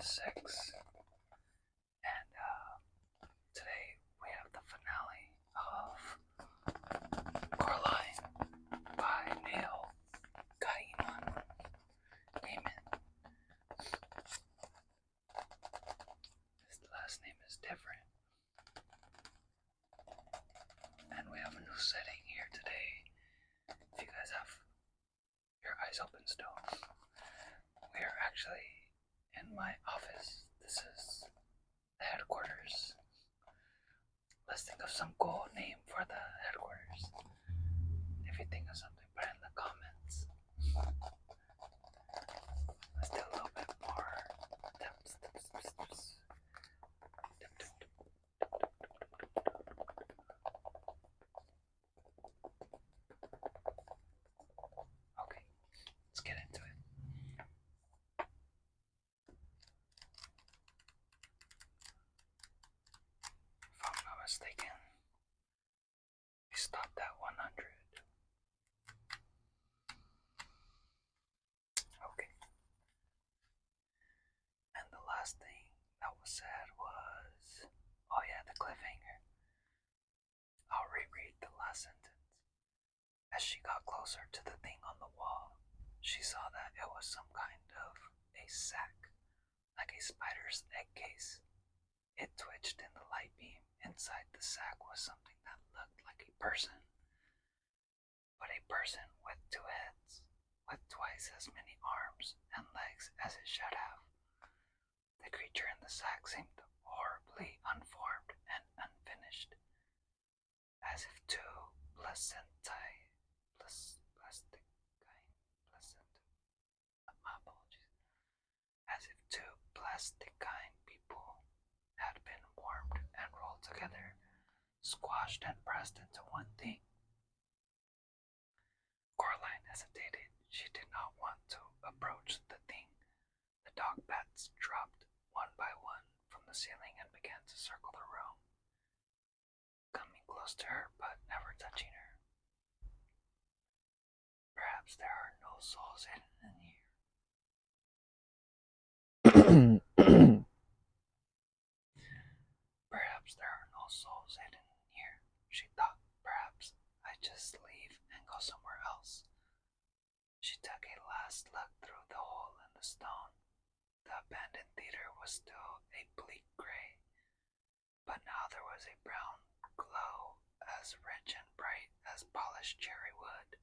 6, and today we have the finale of Coraline by Neil Gaiman. His last name is different, and we have a new setting here today. If you guys have your eyes open still, we are actually in my office. This is the headquarters. Let's think of some cool name for the headquarters. If you think of something, put it in the comments. Let's do a little bit more. Okay, let's get into it. If I'm not mistaken, we stopped at 100. Okay. And the last thing that was said was, oh yeah, the cliffhanger. I'll reread the last sentence. As she got closer to the thing on the wall, she saw that it was some kind of a sack, like a spider's egg case. It twitched in the light beam. Inside the sack was something that looked like a person, but a person with two heads, with twice as many arms and legs as it should have. The creature in the sack seemed horribly unformed and unfinished, as if two plasticine people had been warmed and rolled together, squashed and pressed into one thing. Coraline hesitated. She did not want to approach the thing. The dog bats dropped one by one from the ceiling and began to circle the room, coming close to her but never touching her. Perhaps there are no souls hidden in here. Perhaps there are no souls hidden in here, she thought. Perhaps I just leave and go somewhere else. She took a last look through the hole in the stone. The abandoned theater was still a bleak gray, but now there was a brown glow as rich and bright as polished cherry wood,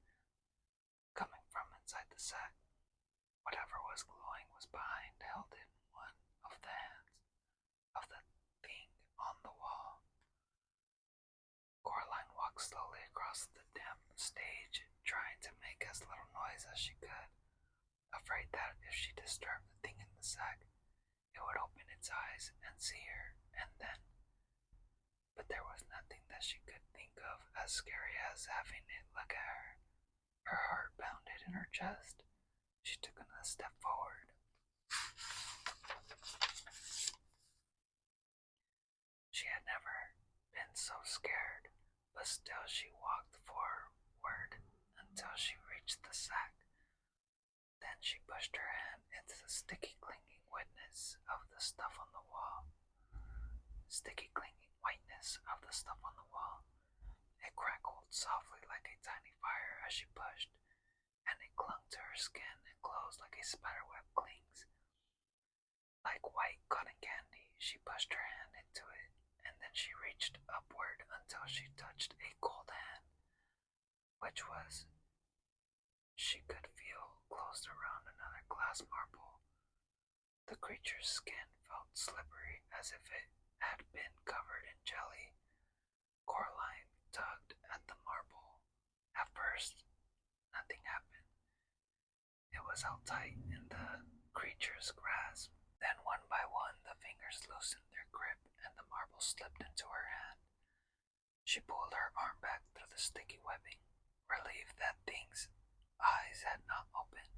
coming from inside the sack. Whatever was glowing was behind, held in one of the hands of the thing on the wall. Coraline walked slowly across the dim stage, trying to make as little noise as she could, afraid that if she disturbed the thing in the sack, it would open its eyes and see her, and then... But there was nothing that she could think of as scary as having it look at her. Her heart pounded in her chest. She took another step forward. She had never been so scared, but still she walked forward until she reached the sack. Then she pushed her hand into the sticky, clinging wetness of the stuff on the wall. Sticky, clinging whiteness of the stuff on the wall. It crackled softly like a tiny fire as she pushed, and it clung to her skin and closed like a spiderweb clings. Like white cotton candy, she pushed her hand into it, and then she reached upward until she touched a cold hand, which was, she could feel, closed around another glass marble. The creature's skin felt slippery as if it had been covered in jelly. Coraline tugged at the marble. At first, nothing happened. It was held tight in the creature's grasp. Then one by one the fingers loosened their grip and the marble slipped into her hand. She pulled her arm back through the sticky webbing, relieved that things' eyes had not opened.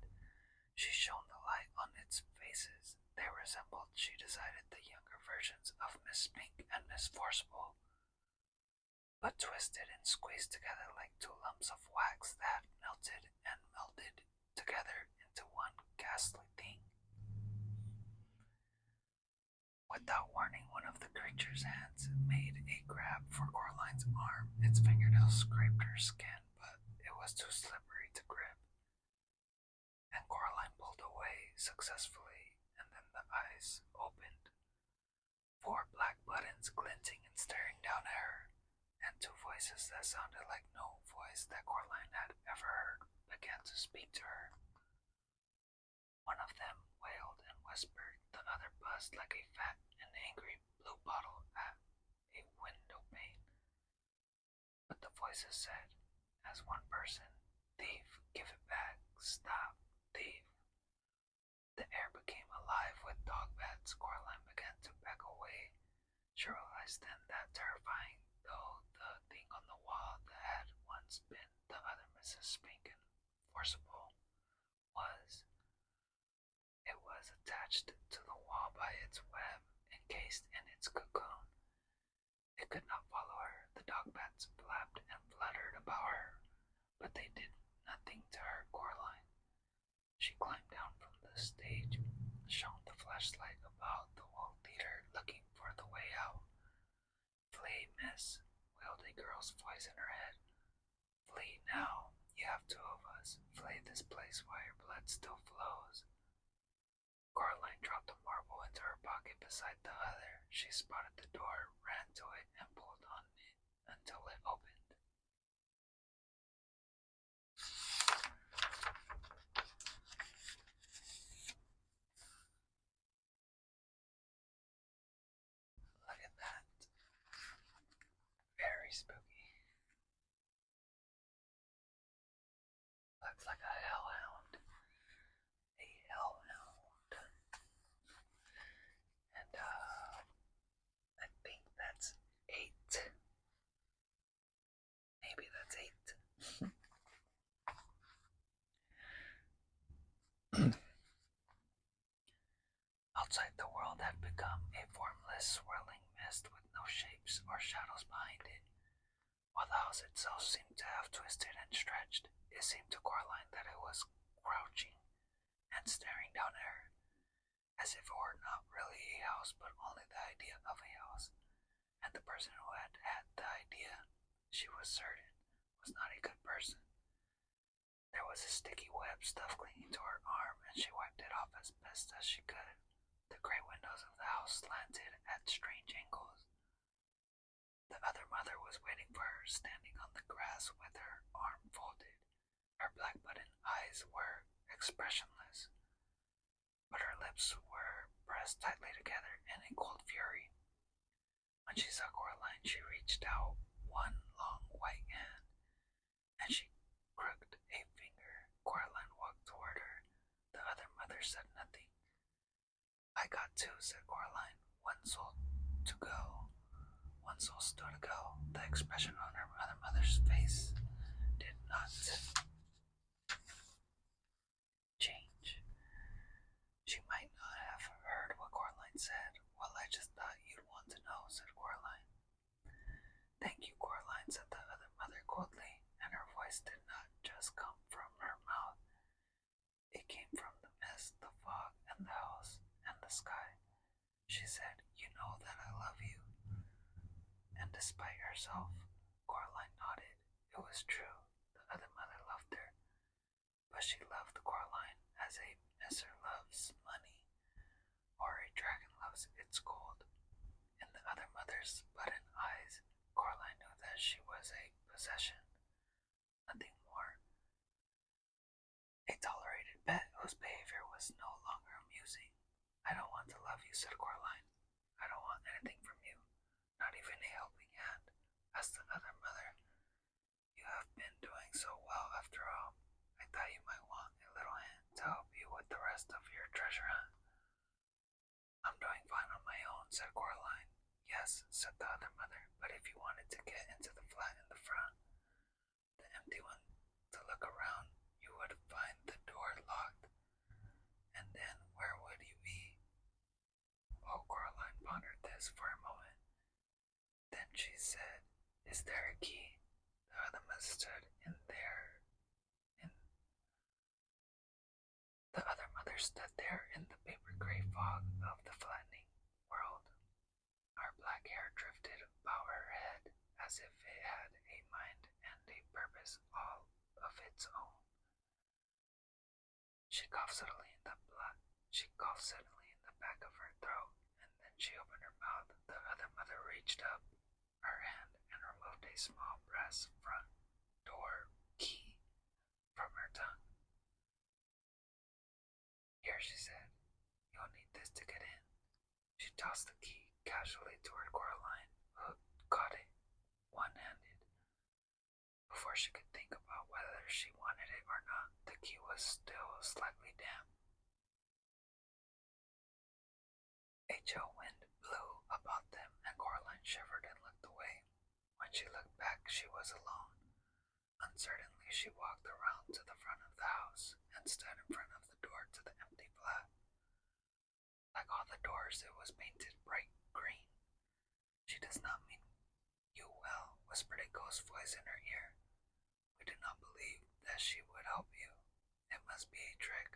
She shone the light on its faces. They resembled, she decided, the younger versions of Miss Pink and Miss Forcible, but twisted and squeezed together like two lumps of wax that melted and melded together into one ghastly thing. creature's hands made a grab for Coraline's arm. Its fingernails scraped her skin, but it was too slippery to grip. And Coraline pulled away successfully, and then the eyes opened. Four black buttons glinting and staring down at her, and two voices that sounded like no voice that Coraline had ever heard began to speak to her. One of them wailed and whispered, the other buzzed like a fat and angry blue bottle at a window pane. But the voices said, as one person, "Thief, give it back, stop, thief." The air became alive with dog bats. Coraline began to back away. She realized then that terrifying though the thing on the wall that had once been the other Mrs. Spinkin forcible was, it was attached to the wall by its web, encased in its cocoon. It could not follow her. The dog bats flapped and fluttered about her, but they did nothing to hurt Coraline. She climbed down from the stage, shone the flashlight about the wall theater, looking for the way out. "Flee, miss," wailed a girl's voice in her head. "Flee now. You have two of us. Flee this place while your blood still flows." Coraline dropped a marble into her pocket beside the other. She spotted the door, ran to it, and pulled on it until it opened. Look at that. Very spooky. Looks like a hellhound. A hellhound. And I think that's 8. Maybe that's 8. Outside, the world had become a formless, swirling mist with no shapes or shadows behind it. While the house itself seemed to have twisted and stretched, it seemed to Coraline that it was crouching and staring down at her, as if it were not really a house but only the idea of a house. And the person who had had the idea, she was certain, was not a good person. There was a sticky web stuff clinging to her arm, and she wiped it off as best as she could. The gray windows of the house slanted at strange angles. The other mother was waiting for her, standing on the grass with her arm folded. Her black button eyes were expressionless, but her lips were pressed tightly together in a cold fury. When she saw Coraline, she reached out one long white hand, and she crooked a finger. Coraline walked toward her. The other mother said nothing. "I got 2," said Coraline. "One soul to go. One soul still to go." The expression on her other mother's face did not change. She might not have heard what Coraline said. "Well, I just thought you'd want to know," said Coraline. "Thank you, Coraline," said the other mother coldly, and her voice did not just come from her mouth. It came from the mist, the fog, and the house, and the sky. She said, "You know that I love you." And despite herself, Coraline nodded. It was true. The other mother loved her, but she loved Coraline as a miser loves money, or a dragon loves its gold. In the other mother's button eyes, Coraline knew that she was a possession, nothing more. A tolerated pet whose behavior was no longer amusing. "I don't want to love you," said Coraline. "I don't want anything from you, not even a helping hand," asked the other mother. "You have been doing so well after all. I thought you might want a little hand to help you with the rest of your treasure hunt." "I'm doing fine on my own," said Coraline. "Yes," said the other mother, "but if you wanted to get into the flat in the front, the empty one, to look around, you would find the door locked. And then where would you be?" Oh, Coraline pondered this for a moment. Then she said, "Is there a key?" The other mother stood in there. The other mother stood there in the paper gray fog of the flattening world. Her black black hair drifted about her head as if it had a mind and a purpose all of its own. She coughed suddenly in the black. She coughed suddenly in the back of her throat, and then she opened her mouth. The other mother reached up her hand and removed a small brass front door key from her tongue. Here, she said, you'll need this to get in. She tossed the key casually toward Coraline, who caught it one-handed. Before she could think about whether she wanted it or not, the key was still slightly damp. A chill wind blew about them, and Coraline shivered and looked away. When she looked back, she was alone. Uncertainly, she walked around to the front of the house and stood in front of the door to the empty flat. Like all the doors, it was painted bright green. She does not mean you well, whispered a ghost voice in her ear. We do not believe that she would help you. It must be a trick.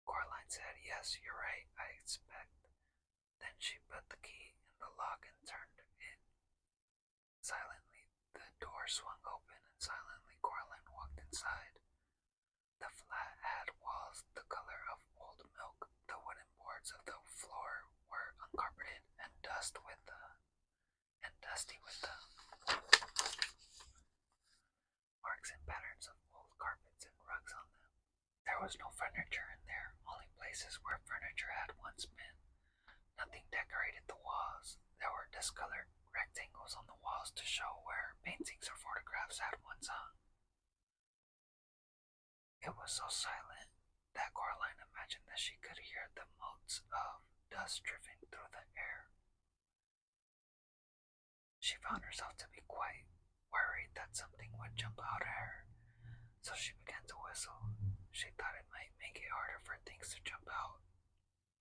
Coraline said, yes, you're right, I expect. Then she put the key in the lock and turned it. Silently, the door swung open, and silently Coraline walked inside. The flat had walls the color of old milk. The wooden boards of the floor were uncarpeted and dusty with the marks and patterns of old carpets and rugs on them. There was no furniture in there, only places where furniture had once been. Nothing decorated the walls. There were discolored rectangles on the walls to show where paintings or photographs had once hung. It was so silent that Coraline imagined that she could hear the motes of dust drifting through the air. She found herself to be quite worried that something would jump out at her, so she began to whistle. She thought it might make it harder for things to jump out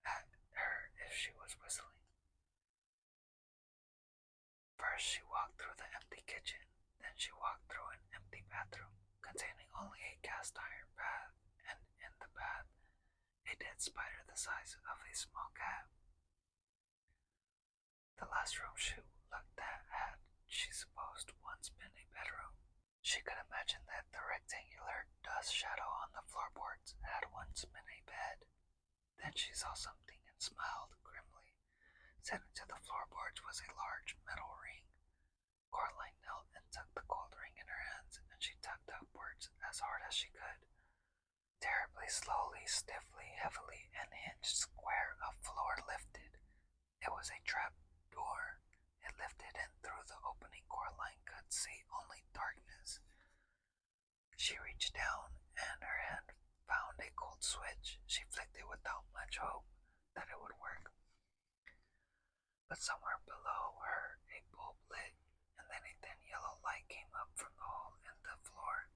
at her if she was whistling. First, she walked through the empty kitchen, then she walked through an empty bathroom containing only a cast iron bath, and in the bath, a dead spider the size of a small cat. The last room she looked at had, she supposed, once been a bedroom. She could imagine that the rectangular dust shadow on the floorboards had once been a bed. Then she saw something and smiled grimly. Set into the floorboards was a large metal ring. Coraline knelt and took the cold ring in her hands, and she tugged upwards as hard as she could. Terribly, slowly, stiffly, heavily, an hinged square of floor lifted. It was a trap door. It lifted, and through the opening Coraline could see only darkness. She reached down, and her hand found a cold switch. She flicked it without much hope that it would work. But somewhere below her, a bulb lit, and then a thin yellow light came up from the hole in the floor.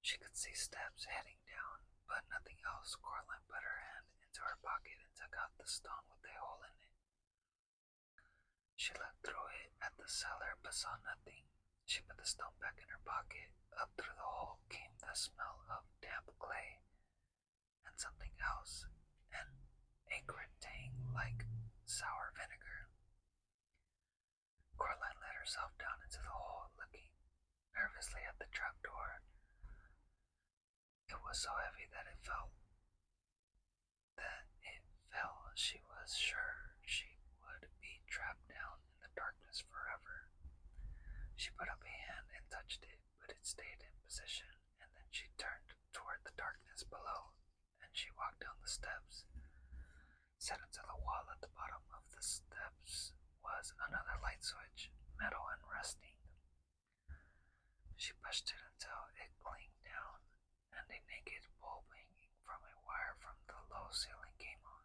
She could see steps heading down, but nothing else. Coraline put her hand into her pocket and took out the stone with a hole in it. She looked through it at the cellar, but saw nothing. She put the stone back in her pocket. Up through the hole came the smell of damp clay and something else, and a gritting like sour vinegar. Coraline let herself down into the hole, looking nervously at the trapdoor. It was so heavy that it fell. She was sure she would be trapped down in the darkness forever. She put up a hand and touched it, but it stayed in position, and then she turned toward the darkness below, and she walked down the steps. Set into the wall at the bottom of the steps was another light switch, metal and rusting. She pushed it until it clinked down, and a naked bulb hanging from a wire from the low ceiling came on.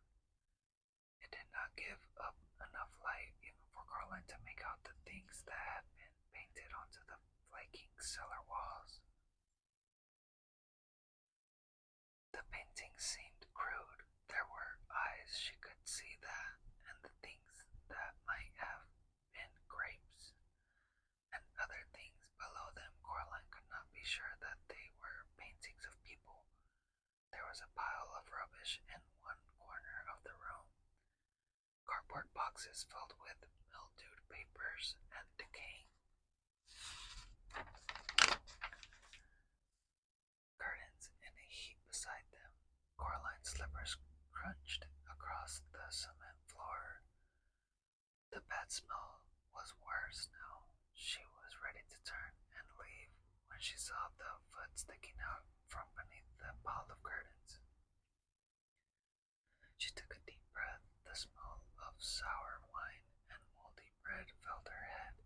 It did not give up enough light even for Coraline to make out the things that had been painted onto the flaking cellar walls. The paintings seemed crude. There were eyes, she could see that, and the things that might have been grapes, and other things below them. Coraline could not be sure that they were paintings of people. There was a pile of rubbish in one corner of the room. cardboard boxes filled with mildewed papers and decaying curtains in a heap beside them. Coraline's slippers crunched across the cement floor. The bad smell was worse now. She was ready to turn and leave when she saw the foot sticking out from beneath the pile of curtains. She took a deep breath. The smell of sour wine and moldy bread filled her head,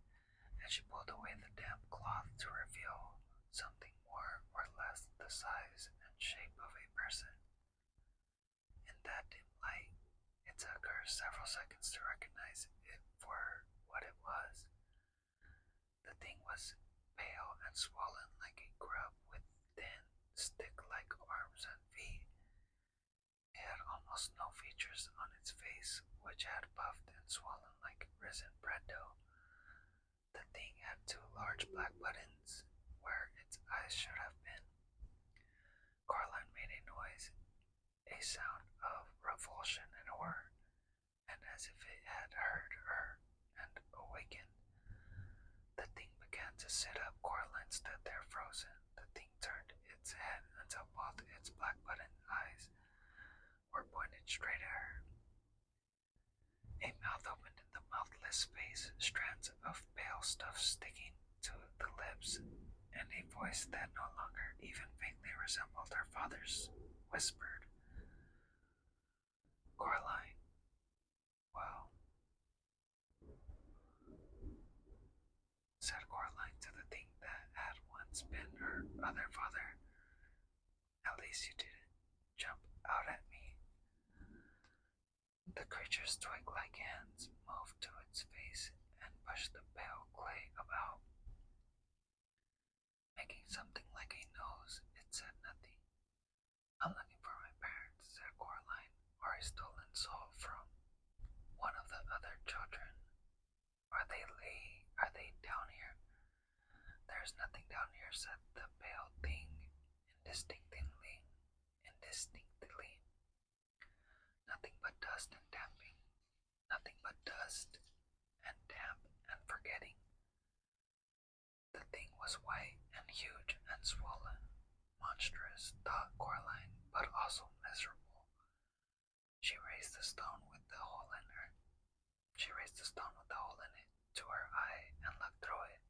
and she pulled away the damp cloth to reveal something more or less the size and shape of a person. In that dim light, it took her several seconds to recognize it for what it was. The thing was pale and swollen like a grub with thin, stick-like arms and feet. It had almost no features on its face, which had puffed and swollen like risen bread dough. The thing had two large black buttons where its eyes should have been. Coraline made a noise, a sound of revulsion and horror, and as if it had heard her and awakened. The thing began to sit up. Coraline stood there frozen. The thing turned its head until both its black button eyes were pointed straight at her. A mouth opened in the mouthless face, strands of pale stuff sticking to the lips, and a voice that no longer even faintly resembled her father's whispered, "Coraline, well," said Coraline to the thing that had once been her other father. "At least you didn't jump out at me." The creature's twig-like hands moved to its face and pushed the pale clay about. Making something like a nose, it said nothing. "I'm looking for my parents," said Coraline, "or a stolen soul from one of the other children. Are they down here?" "There's nothing down here," said the pale thing indistinctly. "Nothing but dust and damping. Nothing but dust and damp and forgetting." The thing was white and huge and swollen. Monstrous, thought Coraline, but also miserable. She raised the stone with the hole in her. She raised the stone with the hole in it to her eye and looked through it.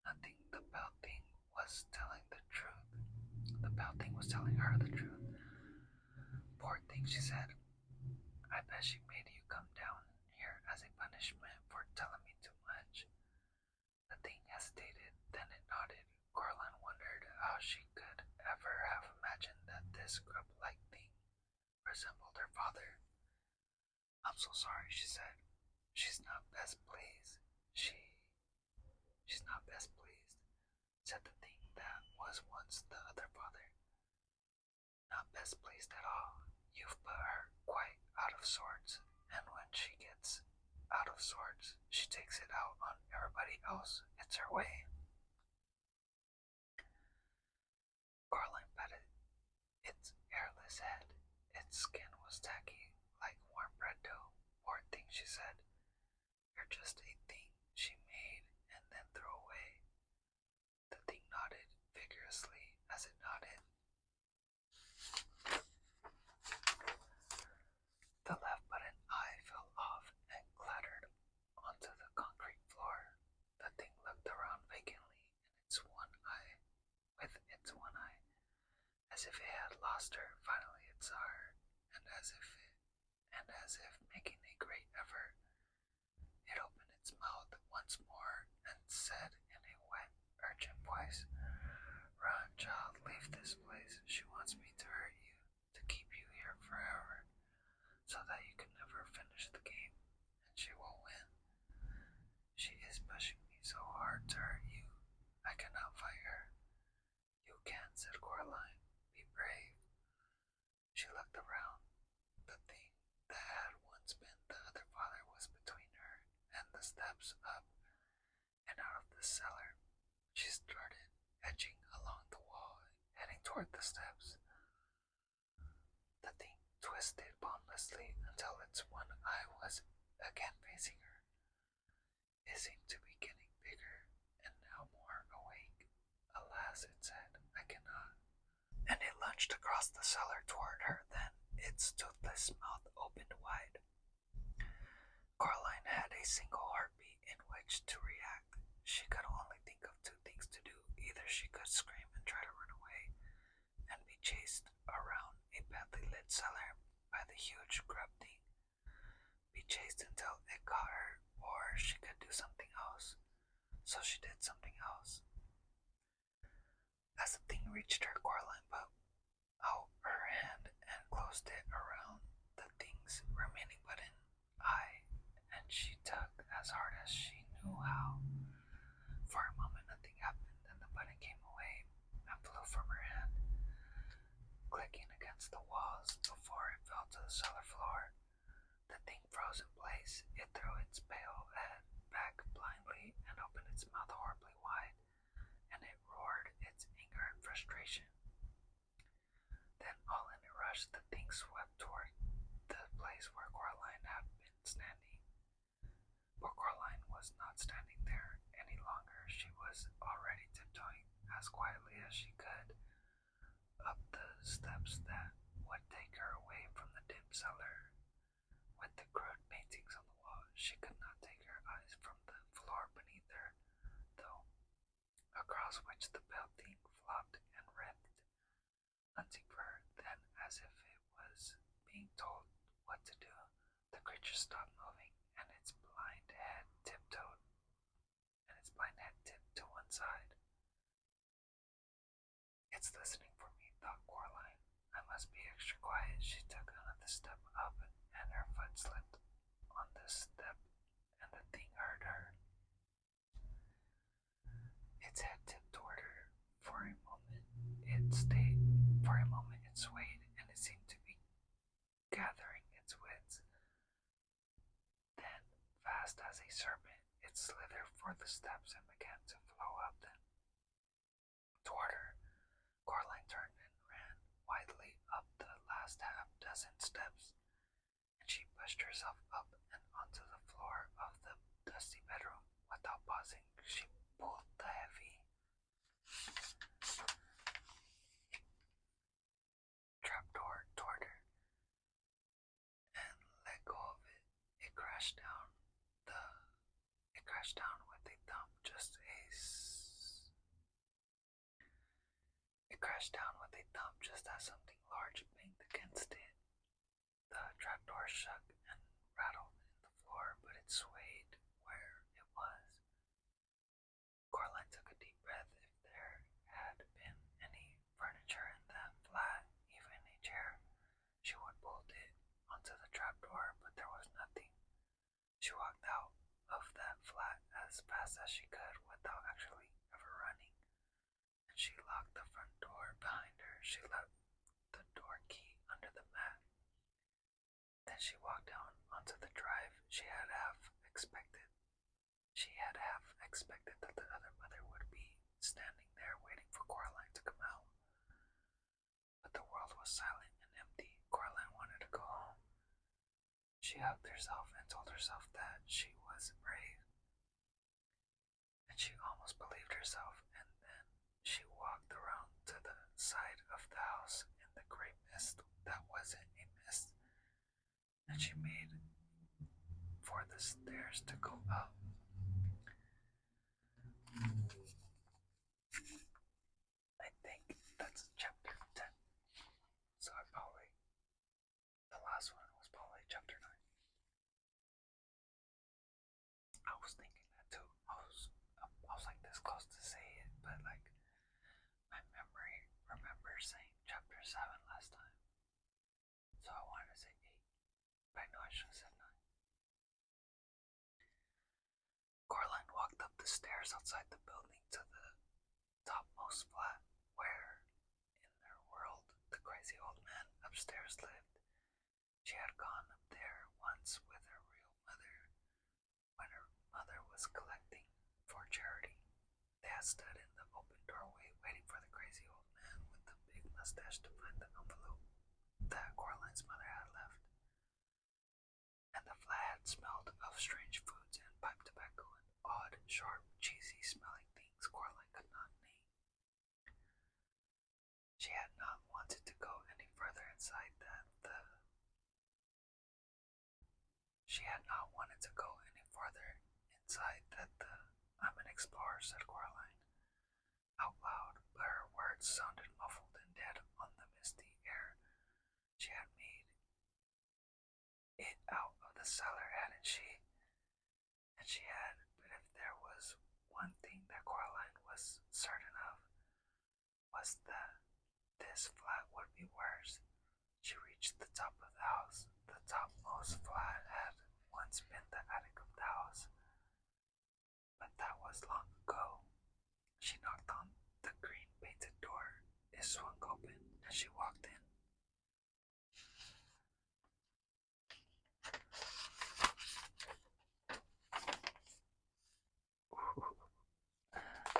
Nothing. The pale thing was telling the truth. The pale thing was telling her the truth. "Poor thing," she said. "I bet she made you come down here as a punishment for telling me too much." The thing hesitated, then it nodded. Coraline wondered how she could ever have imagined that this grub-like thing resembled her father. "I'm so sorry," she said. "She's not best pleased. She's not best pleased," said the thing that was once the other father. "Not best pleased at all. You've put her quite out of sorts, and when she gets out of sorts, she takes it out on everybody else. It's her way." Coraline patted its hairless head. Its skin was tacky, like warm bread dough. "Poor thing," she said. "You're just a thing she made and then threw away." The thing nodded vigorously as it nodded. The left button eye fell off and clattered onto the concrete floor. The thing looked around vacantly with its one eye, as if it had lost her. Finally it saw her, and as if making a great effort, it opened its mouth once more and said in a wet, urgent voice, "Run, child, leave this place. She wants me to hurt you, to keep you here forever, so that you can never finish the game, and she will win. She is pushing me so hard to hurt you. I cannot fight her." "You can," said Coraline. "Be brave." She looked around. The thing that had once been the other father was between her and the steps up and out of the cellar. She started edging along the wall, heading toward the steps. The thing twisted bonelessly until its one eye was again facing her. It seemed to be getting bigger and now more awake. Alas, it said, I cannot. And it lunged across the cellar toward her. Then its toothless mouth opened wide. Coraline had a single heartbeat in which to react. She could only think of two things to do. Either she could scream and try to run away and be chased around a badly lit cellar by the huge grub thing, be chased until it caught her, or she could do something else. So she did something else. As the thing reached her, Coraline put out her hand and closed it around the thing's remaining button eye, and she tugged as hard as she knew how. For a moment nothing happened, then the button came away and flew from her hand, clicking against the walls before it fell to the cellar floor. The thing froze in place. It threw its pale head back blindly and opened its mouth horribly wide, and it roared its anger and frustration. Then all in a rush the thing swept toward the place where Coraline had been standing. But Coraline was not standing there any longer. She was already tiptoeing as quietly as she could up the steps that would take her away from the dim cellar. With the crude paintings on the wall, she could not take her eyes from the floor beneath her, though, across which the pale thing flopped and writhed, hunting for her. Then, as if it was being told what to do, the creature stopped moving, and its blind head tipped to one side. It's listening for me, thought Coraline. I must be extra quiet. She took another step up, and her foot slipped on this step, and the thing heard her. Its head tipped toward her. For a moment it stayed. For a moment it swayed, and it seemed to be gathering its wits. Then, fast as a serpent, it slithered for the steps and began to flow up them. Toward her, Coraline turned and ran wildly up the last half dozen steps, and she pushed herself up and onto the floor of the dusty bedroom. Without pausing, she pulled the heavy trapdoor toward her and let go of it. It crashed down. It crashed down with a thump. It crashed down with a thump just as something large banged against it. The trapdoor shook and rattled in the floor, but it swayed where it was. Coraline took a deep breath. If there had been any furniture in that flat, even a chair, she would bolt it onto the trapdoor, but there was nothing. She walked out of that flat as fast as she could without actually ever running, and she locked the front door behind her. She left the door key under the mat. Then she walked down onto the drive. She had half expected that the other mother would be standing there waiting for Coraline to come out. But the world was silent and empty. Coraline wanted to go home. She hugged herself and told herself that she was brave. And she almost believed herself, and then she walked around to the side of the house in the gray mist that wasn't a mist, and she made for the stairs to go up. I think that's chapter 10. So the last one was probably chapter 9. I was thinking that too. I was like this close to say it, but like my memory remembers saying chapter 7 last time. So I wanted to say 8, but I know I should have said 9. Coraline walked up the stairs outside the building to the topmost flat where, in their world, the crazy old man upstairs lived. She had gone up there once with her real mother when her mother was collecting for charity. They had stood in the open doorway waiting for the crazy old man with the big mustache to find the envelope that Coraline's mother had left. flat smelled of strange foods and pipe tobacco and odd, sharp, cheesy smelling things Coraline could not name. She had not wanted to go any further inside that the She had not wanted to go any farther inside that the I'm an explorer, said Coraline, out loud, but her words sounded muffled and dead on the misty air. She had made it out of the cellar, hadn't she? And she had, but if there was one thing that Coraline was certain of, was that this flat would be worse. She reached the top of the house. The topmost flat had once been the attic of the house, but that was long ago. She knocked on the green painted door. It swung open, and she walked in. Ooh,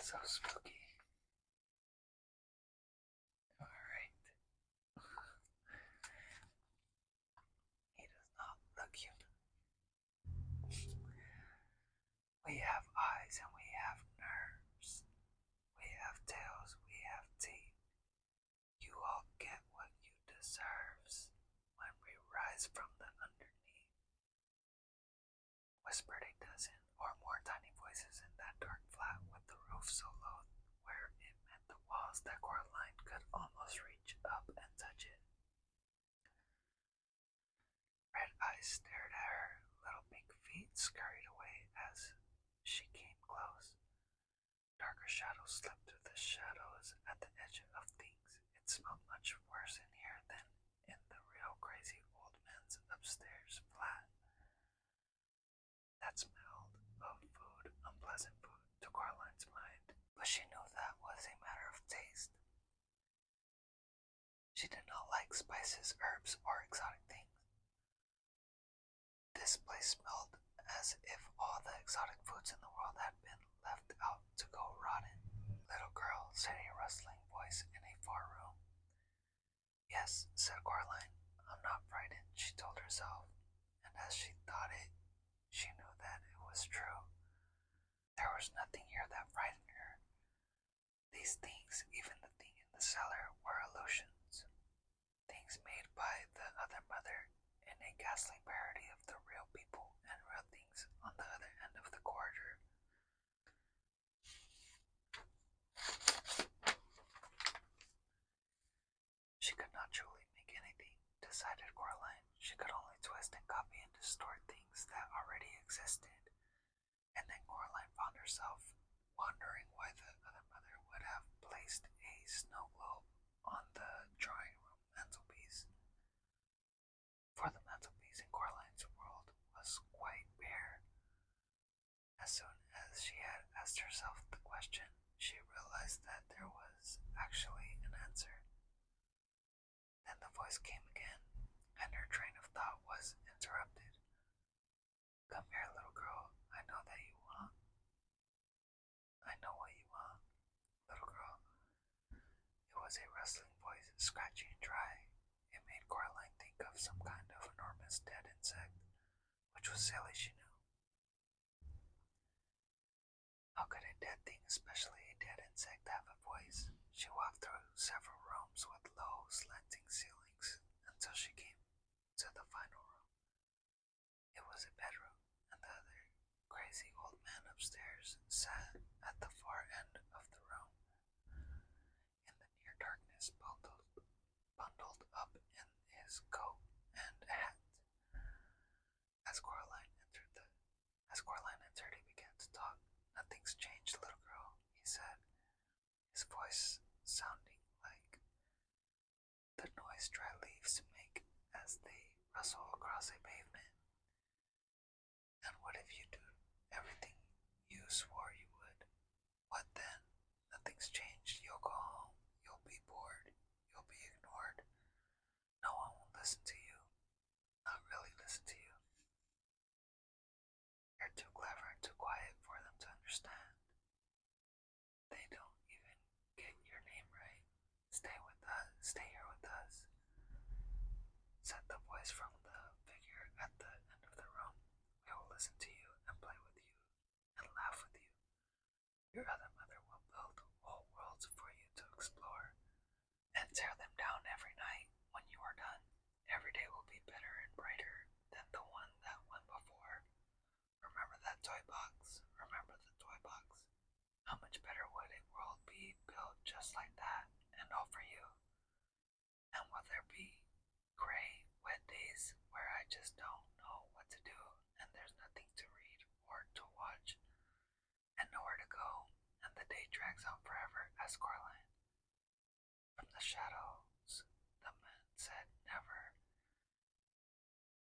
so spooky. Alright. He does not look human. We have eyes and we have nerves. We have tails, we have teeth. You all get what you deserves when we rise from the underneath, whispered a dozen or more tiny voices in that dark flat with the roof so low where it met the walls that Coraline could almost reach up and touch it. Red eyes stared at her, little pink feet scurried away as she came close. Darker shadows slipped through the shadows at the edge of things. It smelled much worse in here than in the real crazy old man's upstairs flat. That smelled of food, unpleasant food, to Coraline's mind, but she knew that was a matter of taste. She did not like spices, herbs, or exotic things. This place smelled as if all the exotic foods in the world had been left out to go rotten. Little girl, said a rustling voice in a far room. Yes, said Coraline. I'm not frightened, she told herself, and as she thought it, she knew that it was true. There was nothing here that frightened her. These things, even the thing in the cellar, were illusions. Things made by the other mother in a ghastly parody of the real people and real things on the other end of the corridor. She could not truly make anything, decided Coraline. She could only twist and copy and distort things that already existed. And then Coraline found herself wondering why the other mother would have placed a snow globe on the drawing room mantelpiece. For the mantelpiece in Coraline's world was quite bare. As soon as she had asked herself the question, she realized that there was actually an answer. Then the voice came again, and her train of thought was interrupted. Come here, little girl. I know that you want. I know what you want, little girl. It was a rustling voice, scratchy and dry. It made Coraline think of some kind of enormous dead insect, which was silly, she knew. How could a dead thing, especially a dead insect, have a voice? She walked through several rooms with low, slanting ceilings until she came to the final room. It was a bedroom, and the other crazy old man upstairs sat at the far end of the room. In the near darkness, bundled up in his coat and hat. As Coraline entered, he began to talk. Nothing's changed, little girl, he said, his voice sounding like the noise dry leaves make as they rustle across a pavement. And what if you do everything you swore you would? What then? Nothing's changed. You'll go home. You'll be bored. You'll be ignored. No one will listen to you. Not really listen to you. You're too clever and too quiet for them to understand. They don't even get your name right. Stay with us. Stay here with us, said the voice from the figure at the end of the room. Your other mother will build whole worlds for you to explore and tear them down every night when you are done. Every day will be better and brighter than the one that went before. Remember that toy box? Remember the toy box? How much better would a world be built just like that and all for you? And will there be gray, wet days where I just don't know what to do and there's nothing to read or to watch and nowhere to go and the day drags on forever? Asked Coraline. From the shadows, the man said never.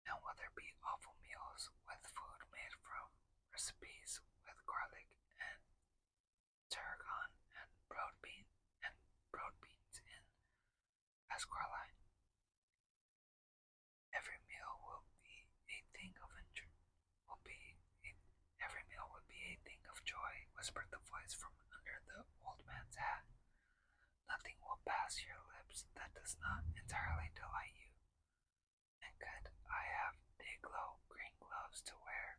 And will there be awful meals with food made from recipes with garlic and tarragon and broad beans in? Asked Coraline. Every meal will be a thing of will be a, every meal would be a thing of joy, whispered the voice from under the old man's hat. Nothing will pass your lips that does not entirely delight you. And could I have day-glow green gloves to wear,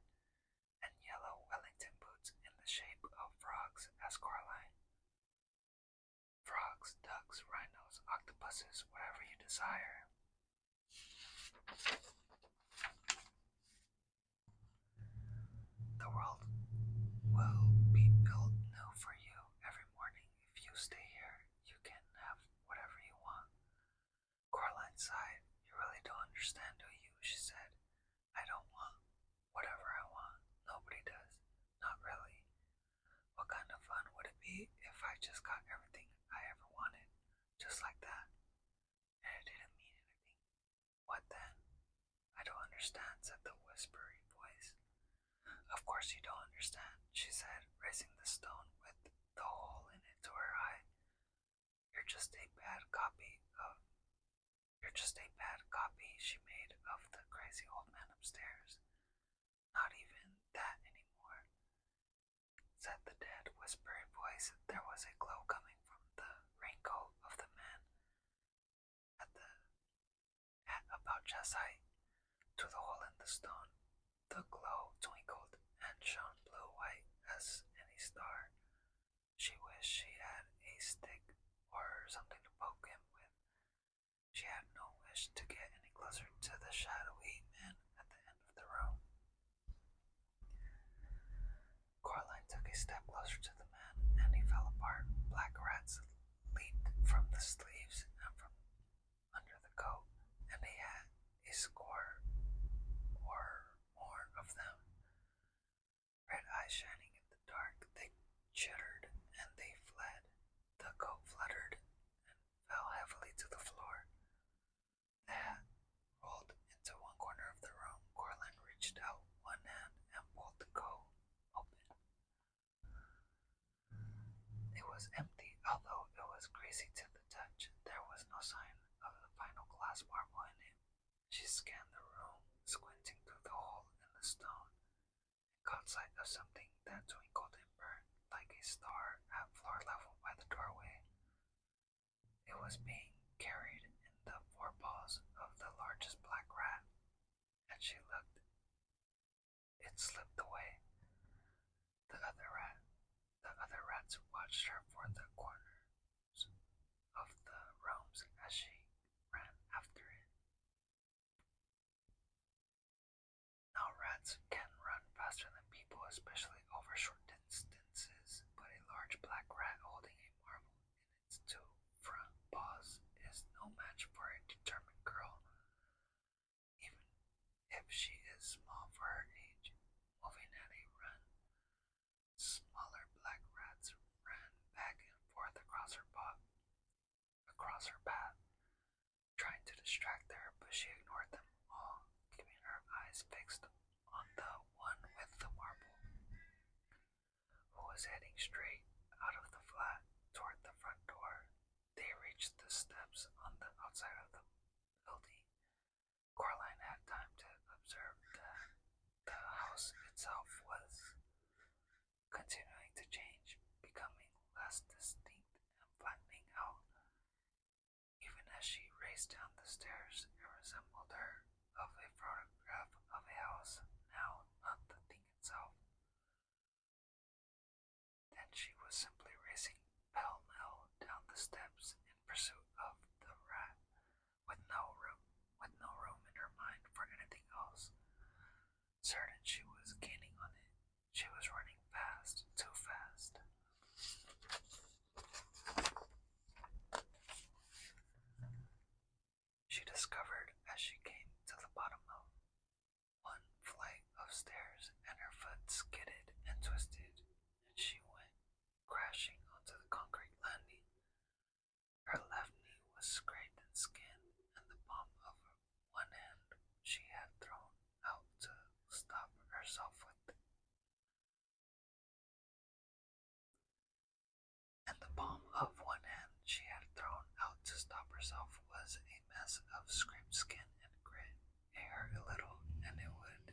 and yellow Wellington boots in the shape of frogs? Asked Coraline. Frogs, ducks, rhinos, octopuses, whatever you desire. The world will be built new for you every morning. If you stay here, you can have whatever you want. Coraline sighed. You really don't understand, do you? She said. I don't want whatever I want. Nobody does. Not really. What kind of fun would it be if I just got everything I ever wanted? Just like that. And it didn't mean anything. What then? I don't understand, said the whispery voice. Of course you don't understand, she said, raising the stone with the hole in it to her eye. You're just a bad copy, she made of the crazy old man upstairs. Not even that anymore, said the dead, whispering voice. There was a glow coming from the raincoat of the man at about chest height to the hole in the stone. The glow twinkled and shone blue-white as any star. She wished she had a stick or something to poke him with. She had no wish to get any closer to the shadowy man at the end of the room. Coraline took a step closer to the man, and he fell apart. Black rats leaped from the sleeves and from under the coat, and he had a score or more of them. Red eyes shining in the dark, they chittered and they fled. The coat fluttered and fell heavily to the floor. The hat rolled into one corner of the room. Coraline reached out one hand and pulled the coat open. It was empty, although it was greasy to the touch. There was no sign of the final glass marble in it. She scanned the room, squinting through the hole in the stone, and caught sight of something that twinkled and burned like a star at floor level by the doorway. It was being carried in the forepaws of the largest black rat. As she looked, it slipped away. The other rats watched her for the corners of the rooms as she ran after it. Now rats can run faster than people, especially over short distances, but a large black rat holding a marble in its two front paws is no match for a determined girl, even if she is small for her age. Moving at a run, smaller black rats ran back and forth across her path, trying to distract her, but she ignored them all, keeping her eyes fixed on the one with the marble, who was heading straight out of the flat toward the front door. They reached the steps on the outside of the building. Coraline had time to observe that the house itself was continuing to change, becoming less distinct and flattening out. Even as she raced down the stairs, it resembled her of a photograph of a house, now not the thing itself. Then she was she discovered as she came to the bottom of one flight of stairs, and her foot skidded and twisted, and she went crashing onto the concrete landing. Her left knee was scraped and skinned, and the palm of one hand she had thrown out to stop herself with. And the palm of one hand she had thrown out to stop herself was a mess of scraped skin and grit. It hurt a little, and it would.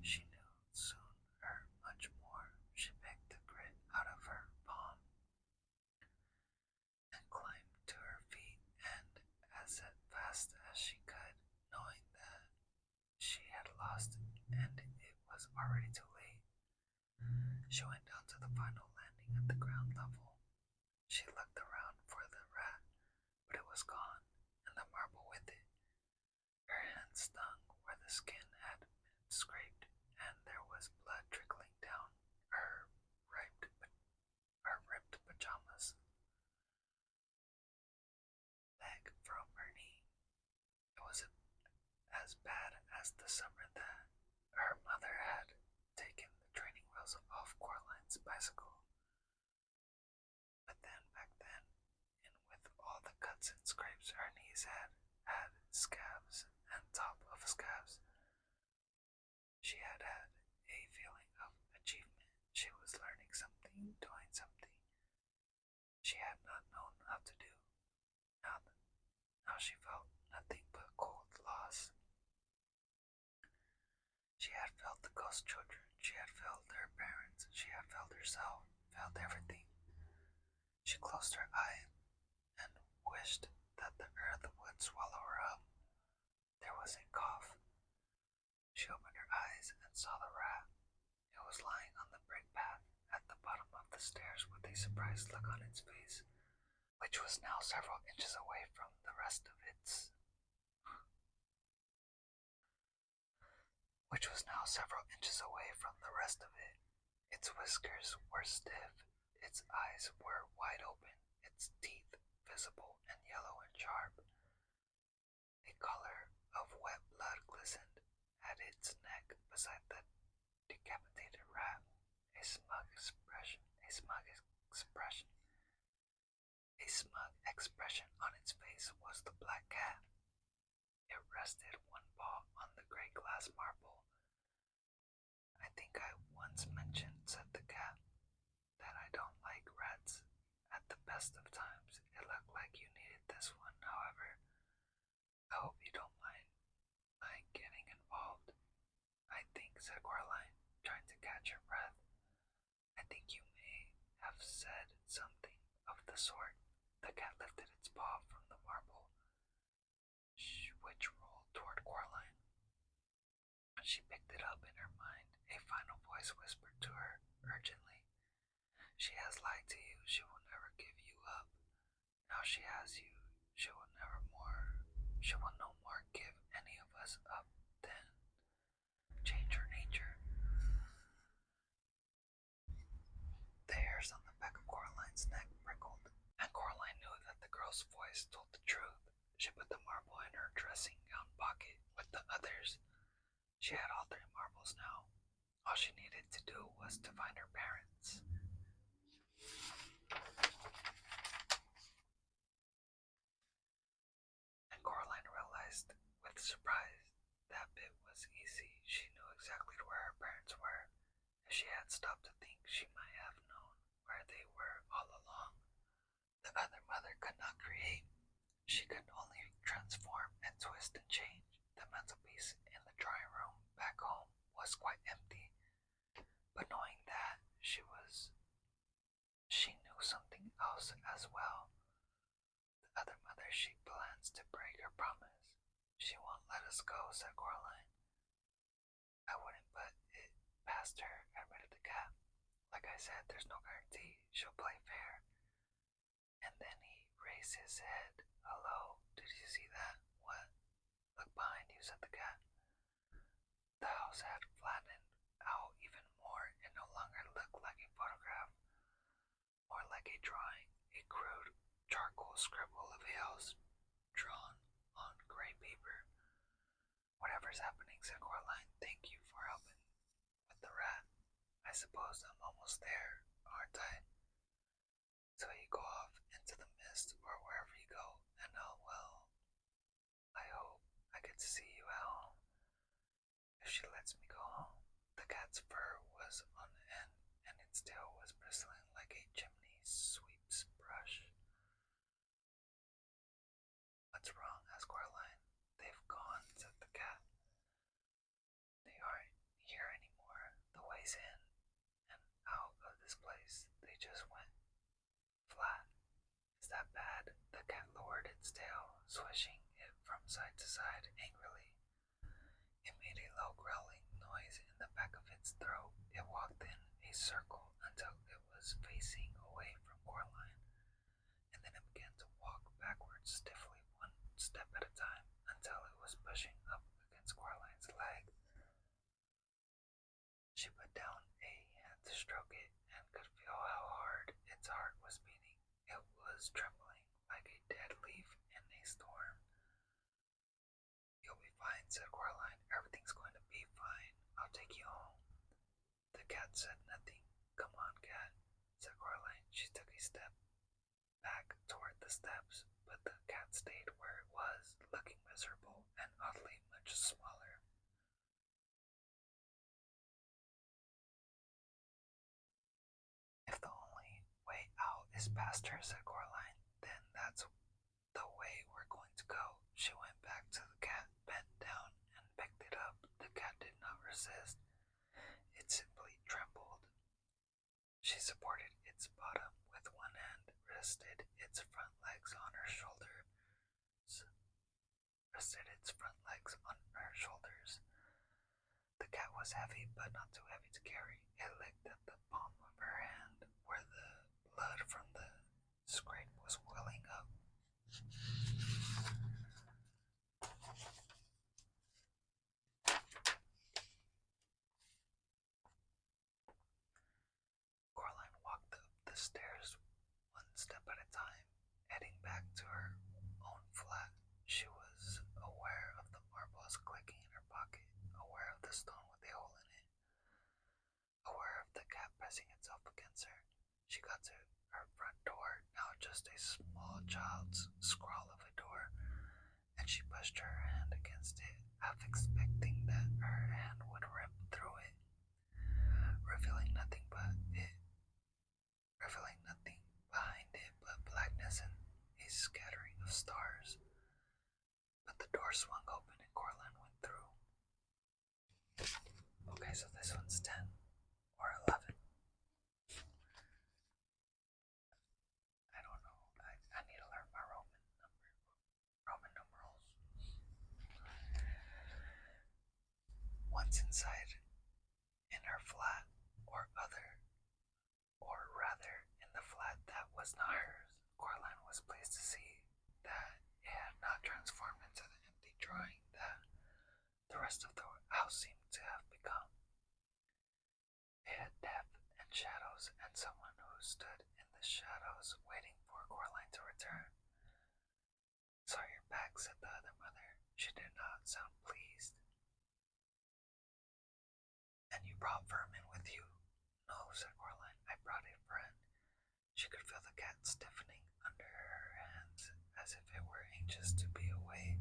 She knew soon hurt much more. She picked the grit out of her palm and climbed to her feet, and as fast as she could, knowing that she had lost and it was already too late. She went down to the final landing at the ground level. She looked around for the rat, but it was gone, and the marble with it. Her hand stung where the skin had been scraped, and there was blood trickling down her ripped pajamas leg from her knee. It was as bad as the summer that her mother had taken the training wheels off Coraline's bicycle. But then, back then, and with all the cuts and scrapes her knees had scabs and top of scabs, she had had a feeling of achievement. She was learning something, doing something she had not known how to do. Now she felt nothing but cold loss. She had felt the ghost children, she had felt her parents, she had felt herself, felt everything. She closed her eye and wished that the earth would swallow her up. There was a cough. She opened her eyes and saw the rat. It was lying on the brick path at the bottom of the stairs with a surprised look on its face, which was now several inches away from the rest of it. Its whiskers were stiff, its eyes were wide open, its teeth visible and yellow and sharp. A collar of wet blood glistened at its neck beside the decapitated rat. A smug expression on its face was the black cat. It rested one paw on the gray glass marble. I think I once mentioned, said the cat, that I don't like rats. At the best of times, it looked like you needed this one, however. I hope you don't mind my getting involved. I think, said Coraline, trying to catch her breath. I think you may have said something of the sort. The cat lifted its paw from the marble, which rolled toward Coraline. She picked it up in her mind. A final voice whispered to her urgently, "She has lied to you. She will never give you up. Now she has you. She will no more give any of us up, then change her nature." The hairs on the back of Coraline's neck prickled, and Coraline knew that the girl's voice told the truth. She put the marble in her dressing gown pocket with the others. She had all 3 marbles now. All she needed to do was to find her parents. And Coraline realized with surprise that bit was easy. She knew exactly where her parents were. If she had stopped to think, she might have known where they were all along. The other mother could not create. She could only transform and twist and change. The mantelpiece in the drawing room back home was quite empty. But knowing that, she knew something else as well. The other mother, she plans to break her promise. She won't let us go, said Coraline. I wouldn't put it past her, admitted the cat. Like I said, there's no guarantee she'll play fair. And then he raised his head. Hello, did you see that? What? Look behind you, said the cat. The house had flattened out even more. It no longer looked like a photograph, more like a drawing, a crude charcoal scribble of a house drawn on whatever's happening, said Coraline. Thank you for helping with the rat. I suppose I'm almost there, aren't I? So you go off into the mist or wherever you go, and well, I hope I get to see you at home. If she lets me go home. The cat's fur was on end, and its tail was bristling like a chimney sweep's brush. What's wrong? Asked Coraline. They've gone, said the cat. They aren't here anymore. The way's in and out of this place. They just went flat. Is that bad? The cat lowered its tail, swishing it from side to side angrily. It made a low growling noise in the back of its throat. It walked in a circle until it was facing away from Coraline, and then it began to walk backwards stiffly, one step at a time, until it was pushing up against Coraline's leg. She put down a hand to stroke it and could feel how hard its heart was beating. It was trembling like a dead leaf in a storm. You'll be fine, said Coraline. Everything's going to be fine. I'll take you home. The cat said nothing. Come on, cat, said Coraline. She took a step back toward the steps, but the cat stayed where it was, looking miserable and oddly much smaller. If the only way out is past her, said Coraline, then that's the way we're going to go. She went back to the cat, bent down, and picked it up. The cat did not resist. It simply trembled. She supported its bottom with one hand, rested its front legs on her shoulders. The cat was heavy, but not too heavy to carry. It licked at the palm of her hand, where the blood from the scrape was welling up. Coraline walked up the stairs one step at a time, heading back to her own flat. She was aware of the marbles clicking in her pocket, aware of the stone with a hole in it, aware of the cat pressing itself against her. She got to her front door, now just a small child's scrawl of a door, and she pushed her hand against it, half expecting that her hand would rip through it, revealing nothing behind it but blackness and a scattering of stars. But the door swung open and Coraline went through. Okay, so this one's 10 or 11. I don't know. I need to learn my Roman numerals. Once inside, in her flat, or rather, in the flat that was not hers, Coraline was pleased to see that it had not transformed into the empty drawing that the rest of the house seemed to have become. It had depth and shadows, and someone who stood in the shadows waiting for Coraline to return. Saw your back, said the other mother. She did not sound pleased. And you brought vermin with you? No, said Coraline. I brought a friend. She could feel the cat stiffening under her hands as if it were anxious to be away.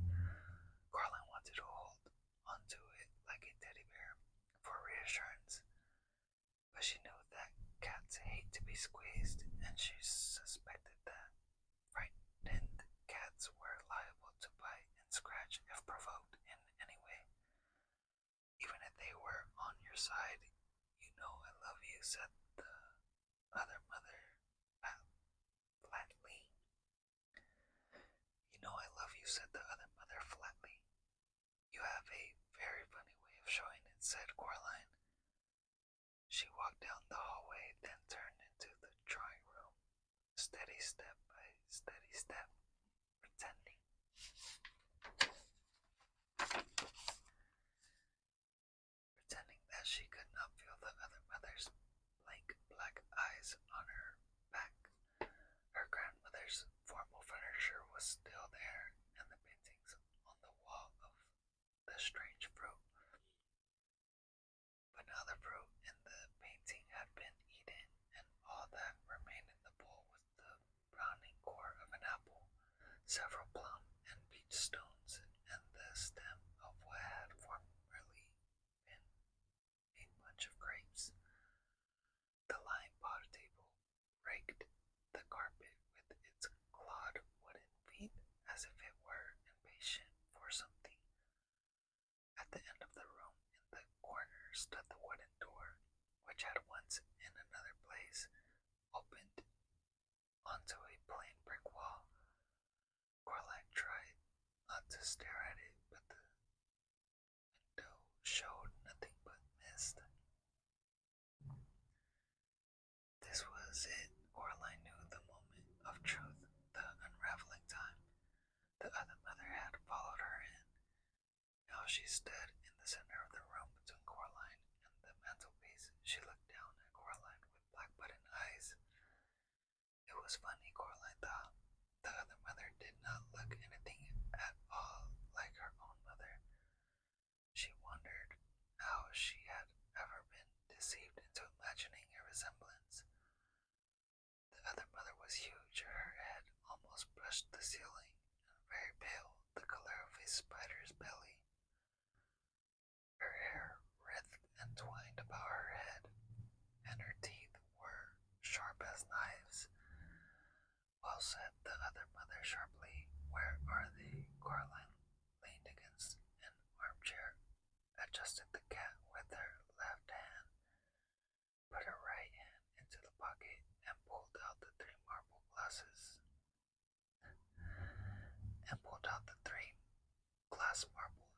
Coraline wanted to hold onto it like a teddy bear for reassurance, but she knew that cats hate to be squeezed, and she suspected that frightened cats were liable to bite and scratch if provoked in any way. Even if they were on your side, you know I love you, said the other mother flatly. You know I love you, said the other mother flatly. You have a very funny way of showing it, said Coraline. She walked down the hallway, then turned into the drawing room, steady step by steady step, pretending that she could not feel the other mother's blank black eyes on her back. Her grandmother's formal furniture was still there, and the paintings on the wall of the strange fruit several plum and peach stones, and the stem of what had formerly been a bunch of grapes. The lion bought a table, raked the carpet with its clawed wooden feet as if it were impatient for something. At the end of the room, in the corner, stood the wooden door, which had once in another place opened onto a plain brick wall. Coraline tried not to stare at it, but the window showed nothing but mist. This was it. Coraline knew the moment of truth, the unraveling time. The other mother had followed her in. Now she stood in the center of the room between Coraline and the mantelpiece. She looked down at Coraline with black button eyes. It was funny, Coraline thought. The other mother did not look anything at all like her own mother. She wondered how she had ever been deceived into imagining a resemblance. The other mother was huge. Her head almost brushed the ceiling, and very pale, the color of a spider's belly. Her hair writhed and twined about her head, and her teeth were sharp as knives. Well said, the other mother sharply. Where are they? Coraline leaned against an armchair, adjusted the cat with her left hand, put her right hand into the pocket, and pulled out the three marble glasses. And pulled out the three glass marbles.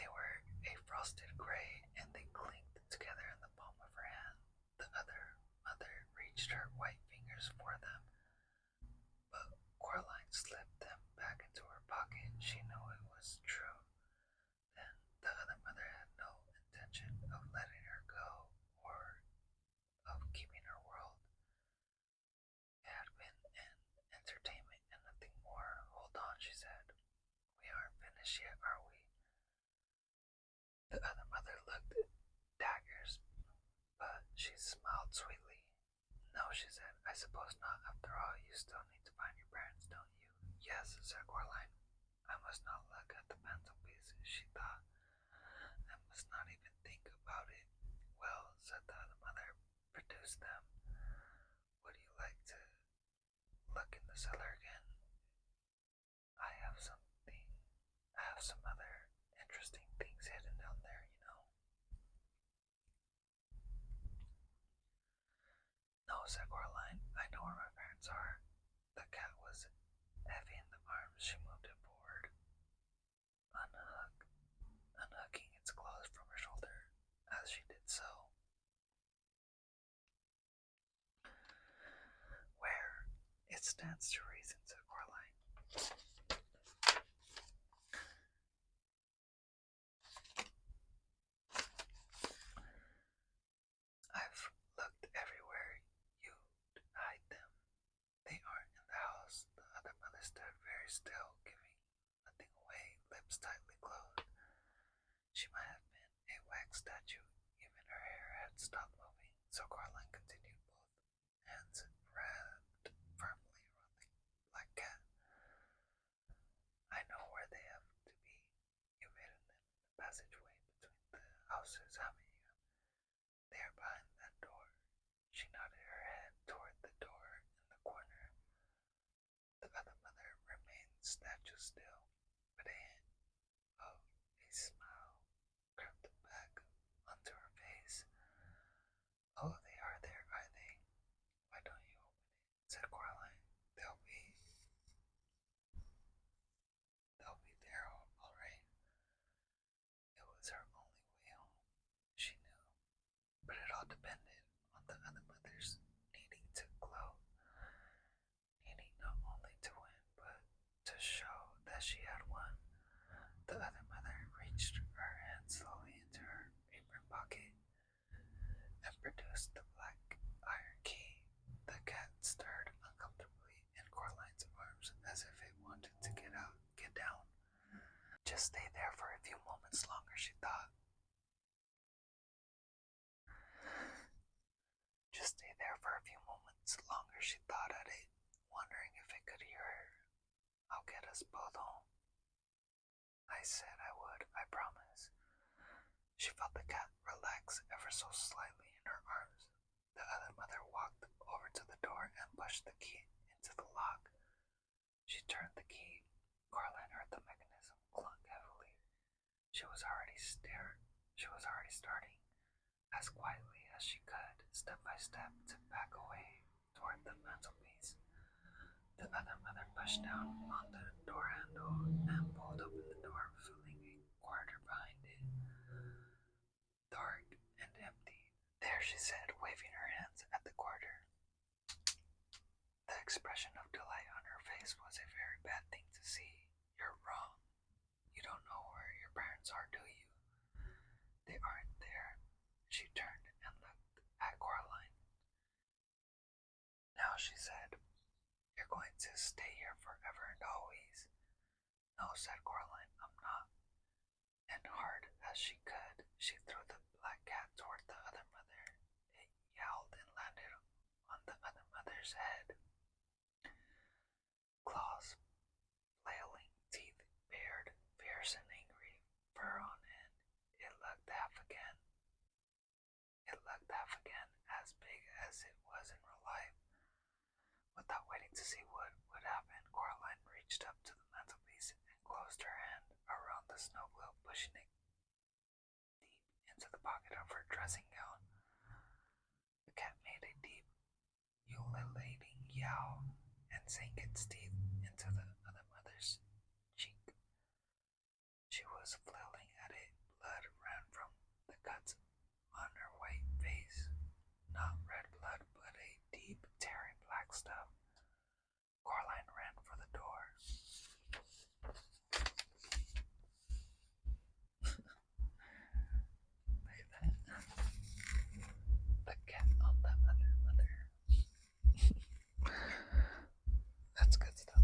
They were a frosted gray, and they clinked together in the palm of her hand. The other mother reached her white fingers for them, but Coraline slipped them back into her pocket. She knew it was true. Then the other mother had no intention of letting her go or of keeping her world. It had been an entertainment and nothing more. Hold on, she said. We aren't finished yet, are we? The other mother looked daggers, but she smiled sweetly. No, she said, I suppose not. After all, you still need to find your parents, don't you? Yes, said Coraline. I must not look at the mantelpiece, she thought. I must not even think about it. Well, said the other mother, produce them. Would you like to look in the cellar again? I have some other interesting things hidden down there, you know. No, said Coraline, I know where my parents are. The cat was heavy in the arms. She moved it forward, unhooking its claws from her shoulder. As she did so, where? It stands to reason, said Coraline. I've looked everywhere you'd hide them. They aren't in the house. The other mother stood very still, giving nothing away, lips tightly closed. She might have been a wax statue. Even her hair had stopped moving, so Coraline continued, both hands wrapped firmly around the black cat. I know where they have to be. You've hidden them in the passageway between the houses, haven't you? They are behind that door. She nodded her head toward the door in the corner. The other mother remained statue still, but a hint of a smile crept back onto her face. Oh, they are there, are they? Why don't you open it? Said Coraline. They'll be there, all right. It was her only way home, she knew. But it all depended on the other mother's needing to glow, needing not only to win, but to show that she had won. The other mother reached her hand slowly into her apron pocket and produced the black iron key. The cat stirred uncomfortably in Coraline's arms as if it wanted to get down. Just stay there for a few moments longer, she thought. Just stay there for a few moments longer, she thought at it. could hear her. I'll get us both home. I said I would, I promise. She felt the cat relax ever so slightly in her arms. The other mother walked over to the door and pushed the key into the lock. She turned the key. Coraline heard the mechanism clunk heavily. She was already starting, as quietly as she could, step by step, to back away toward the mantelpiece. The other mother pushed down on the door handle and pulled open the door, filling a corridor behind it. Dark and empty. There, she said, waving her hands at the corridor. The expression of delight on her face was a very bad thing to see. You're wrong. You don't know where your parents are, do you? They aren't there. She turned and looked at Coraline. Now, she said, you're going to stay here forever and always. No, said Coraline, I'm not. And hard as she could, she threw the black cat toward the other mother. It yowled and landed on the other mother's head. Claws, flailing, teeth bared, fierce and angry, fur on end. It looked half again, as big as it was in real life. Without waiting to see what would happen, Coraline reached up to the mantelpiece and closed her hand around the snow globe, pushing it deep into the pocket of her dressing gown. The cat made a deep, ululating yowl and sank its teeth into the other mother's cheek. She was flailing at it. Blood ran from the cuts on her white face. Not red blood, but a deep, tearing black stuff. Coraline ran for the door. Look at that. The cat on the other mother. That's good stuff.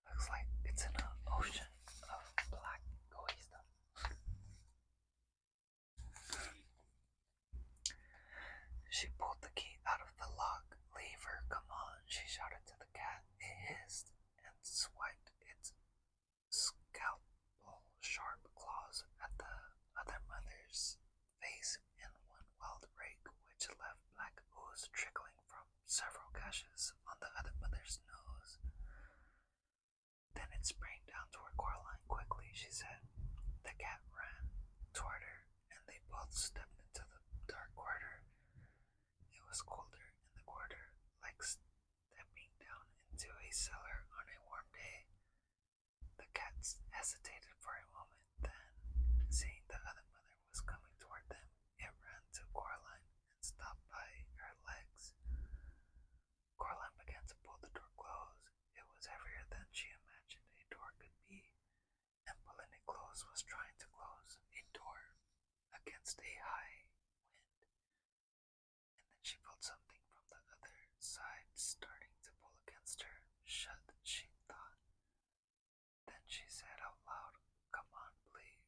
Looks like it's in an ocean of black gooey stuff. She pulled the key out of the lock. Leave her, come on, she shouted to the cat. It hissed and swiped its scalpel sharp claws at the other mother's face in one wild rake, which left black ooze trickling from several gashes on the other mother's nose. Then it sprang down toward Coraline. Quickly, she said. The cat ran toward her, and they both stepped into the dark corridor. It was colder in the corridor, like stepping down into a cellar on a warm day. The cats hesitated for a moment, then, seeing the other mother was coming toward them, it ran to Coraline and stopped by her legs. Coraline began to pull the door closed. It was heavier than she imagined a door could be, and pulling it close was trying to close a door against a high wind. And then she felt something from the other side starting to pull against her. Shut, she thought. Then she said out loud, come on, please.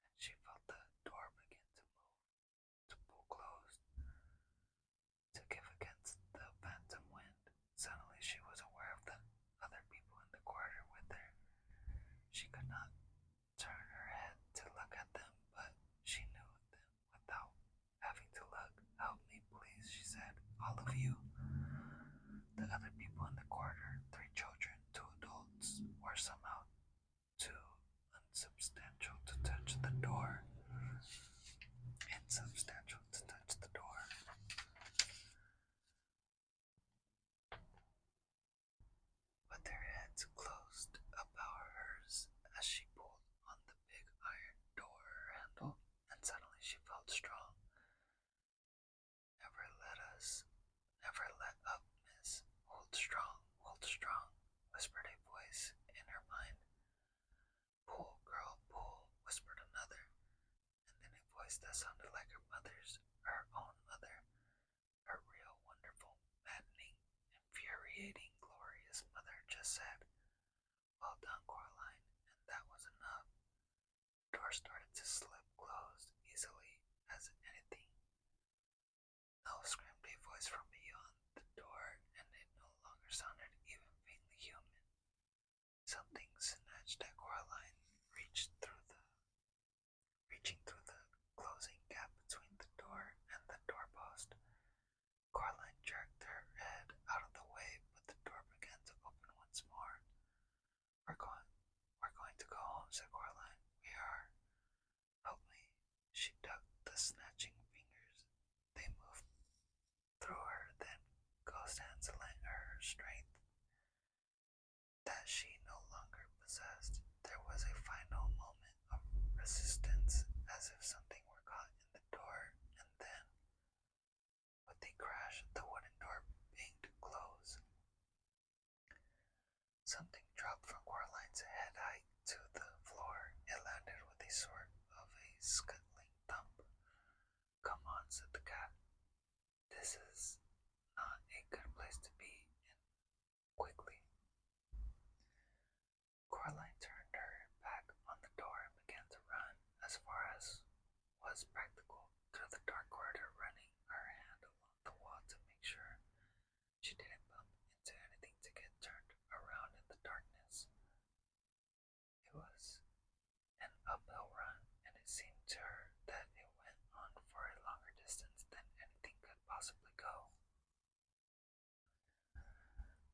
And she felt the door begin to move, to pull closed, to give against the phantom wind. Suddenly she was aware of the other people in the corridor with her. She could not turn her head to look at them, but she knew them without having to look. Help me, please, she said. All of you. The other people in the corridor, 3 children, 2 adults, were somehow too insubstantial to touch the door. Insubstantial to touch the door. But their heads closed about hers as she pulled on the big iron door handle, and suddenly she felt strong. Never let up, miss. Hold strong, whispered a voice in her mind. Pull, girl, pull, whispered another, and then a voice that sounded like her mother's, her own mother, her real, wonderful, maddening, infuriating, glorious mother just said, well done, Coraline, and that was enough. The door started to slip closed easily, as This is not a good place to be in quickly. Coraline turned her back on the door and began to run as far as was practical through the dark corridor, running her hand along the wall to make sure she didn't bump into anything to get turned around in the darkness. It was an uphill run, and it seemed to her that it went on for a longer distance than anything could possibly go.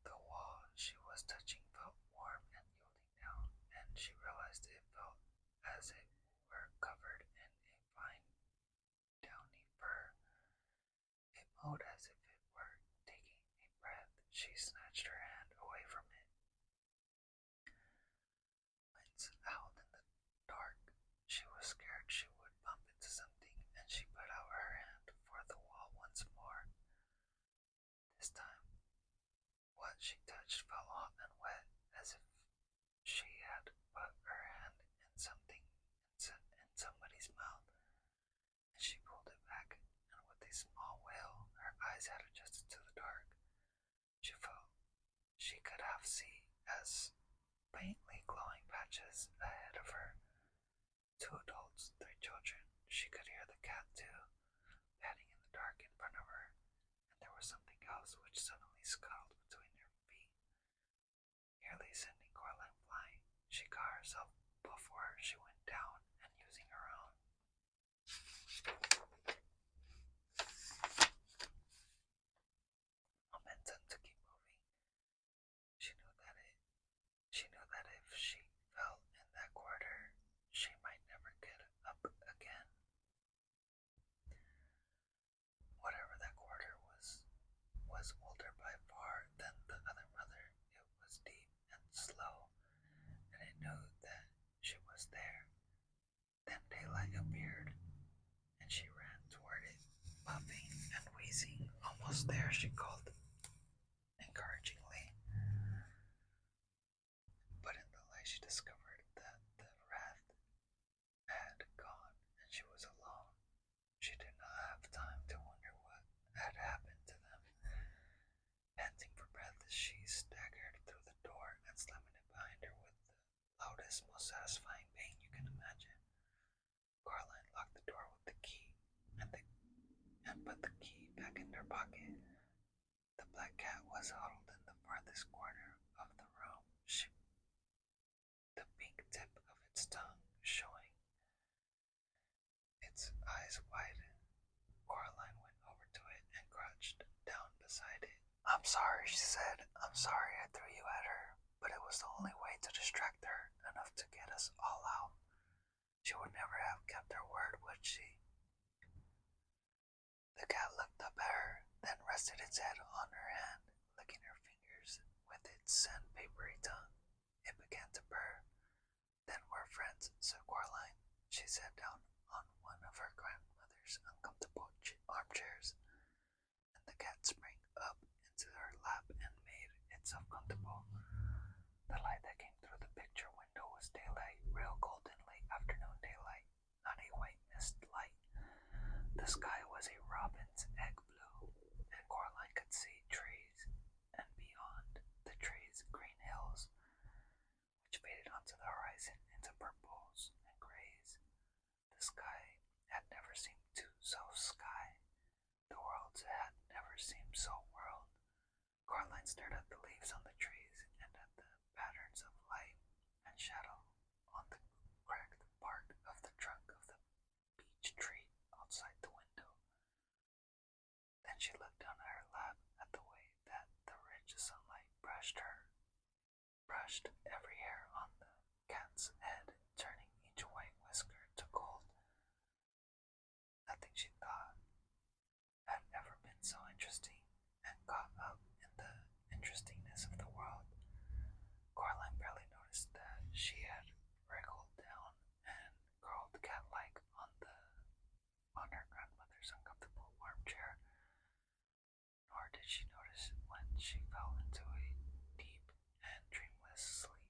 The wall she was touching felt warm and yielding now, and she realized it felt as it were covered in a fine downy fur. It mowed as if it were taking a breath. She snatched her hand away from it. Winds howled in the dark. She was scared she would bump into something, and she put out her hand for the wall once more. This time, what she touched felt hot and wet, as if she had put her hand in something in somebody's mouth, and she pulled it back, and with a small wail, her eyes had adjusted to the dark. She felt she could half see as faintly glowing patches ahead of her. 2 adults, 3 children. She could hear the cat too, padding in the dark in front of her, and there was something else which suddenly scuttled between her feet, nearly sending Coraline flying. She caught herself before she went down, and using her own momentum to keep moving, she knew that if she fell in that corridor, she might never get up again. Whatever that corridor was older by far than the other mother. It was deep and slow, and it knew that she was there. Then daylight appeared, and she ran toward it, puffing and wheezing. Almost there, she called encouragingly. But in the light, she discovered that the wrath had gone, and she was alone. She did not have time to wonder what had happened to them. Panting for breath, she staggered through the door and slamming it behind her with the loudest, most satisfying bang you can imagine. Coraline locked the door with the key and put the key back in her pocket. The black cat was huddled in the farthest corner of the room, the pink tip of its tongue showing, its eyes wide. Coraline went over to it and crouched down beside it. "I'm sorry," she said. "I'm sorry I threw you at her, but it was the only way to distract her, enough to get us all out. She would never have kept her word, would she?" The cat looked up at her, then rested its head on her hand, licking her fingers with its sandpapery tongue. It began to purr. "Then we're friends," said Coraline. She sat down on one of her grandmother's uncomfortable armchairs, and the cat sprang up into her lap and made itself comfortable. The light that came through the picture window was daylight, real golden late afternoon daylight, not a white mist light. The sky was a robin's egg blue, and Coraline could see trees, and beyond the trees, green hills, which faded onto the horizon into purples and grays. The sky had never seemed so sky. The world had never seemed so world. Coraline stared at the leaves on the trees and at the patterns of light and shadow on the cracked bark of the trunk of the beech tree outside the window. Then she looked down at her lap at the way that the rich sunlight brushed every hair on the cat's head, turning each white whisker to gold. Nothing, she thought, had ever been so interesting, and caught up in the interestingness of the world. Coraline barely noticed that she had wriggled down and curled cat-like on her grandmother's uncomfortable armchair, nor did she notice when she fell into a deep and dreamless sleep.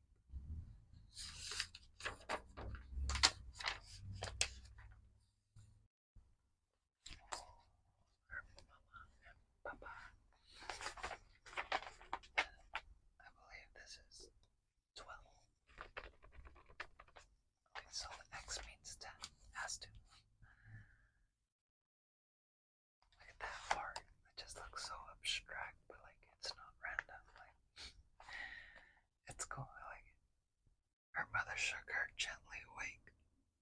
mother shook her gently awake.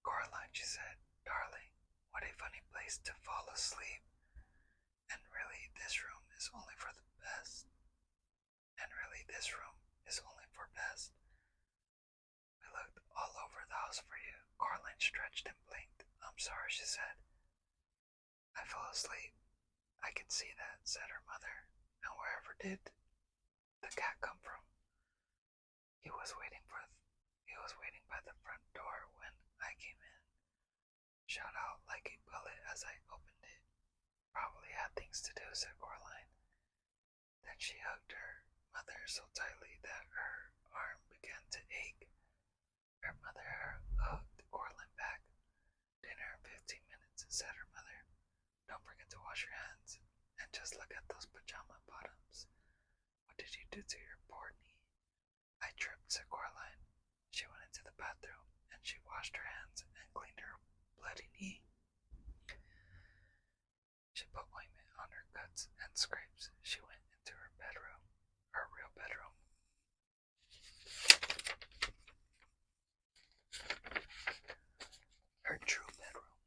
Coraline, she said, darling, what a funny place to fall asleep. And really, this room is only for the best. And really, this room is only for best. We looked all over the house for you. Coraline stretched and blinked. I'm sorry, she said. I fell asleep. I can see that, said her mother. And wherever did the cat come from? He was waiting by the front door when I came in. Shot out like a bullet as I opened it. Probably had things to do, said Coraline. Then she hugged her mother so tightly that her arm began to ache. Her mother hugged Coraline back. Dinner in 15 minutes, said her mother. Don't forget to wash your hands. And just look at those pajama bottoms. What did you do to your poor knee? I tripped, said Coraline. She went into the bathroom and she washed her hands and cleaned her bloody knee. She put ointment on her cuts and scrapes. She went into her bedroom, her real bedroom. Her true bedroom.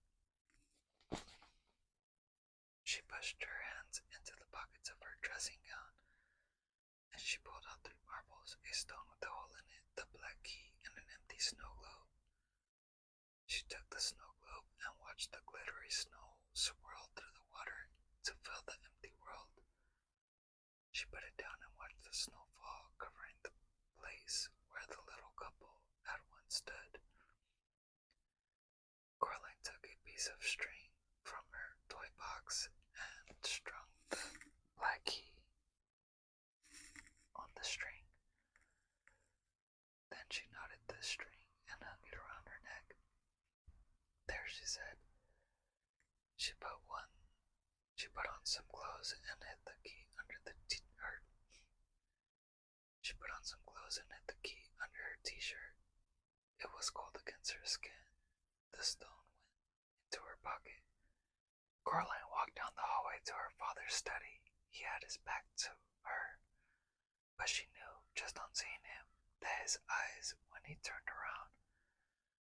She pushed her hands into the pockets of her dressing gown and she pulled out 3 marbles, a stone with a hole in it, the black key, and an empty snow globe. She took the snow globe and watched the glittery snow swirl through the water to fill the empty world. She put it down and watched the snow fall, covering the place where the little couple had once stood. Coraline took a piece of string from her toy box and strung the black key on the string. Then she knotted the string and hung it around her neck. There, she said. She put on some clothes and hid the key under the She put on some clothes and hid the key under her t-shirt. It was cold against her skin. The stone went into her pocket. Coraline walked down the hallway to her father's study. He had his back to her, but she knew, just on seeing him, that his eyes, when he turned around,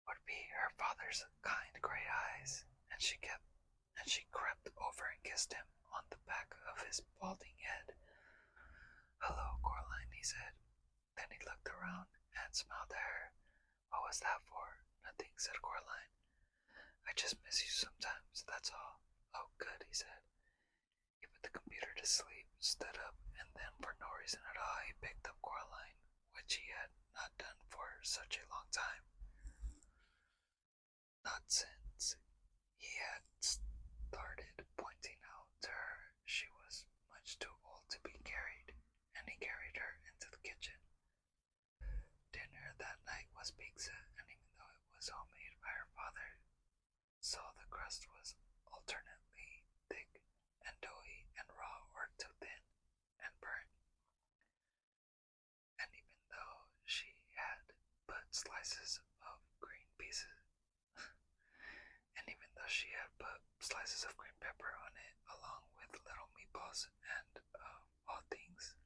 would be her father's kind gray eyes, and she crept over and kissed him on the back of his balding head. Hello, Coraline, he said. Then he looked around and smiled at her. What was that for? Nothing, said Coraline. I just miss you sometimes, that's all. Oh, good, he said. He put the computer to sleep, stood up, and then for no reason at all, he picked up Coraline, which he had not done for such a long time. Not since he had started pointing out to her she was much too old to be carried, and he carried her into the kitchen. Dinner that night was pizza, and even though it was homemade by her father, so the crust was alternately thick and doughy and raw or too thin and burnt. And even though she had put slices of green pepper on it, along with little meatballs and, all things,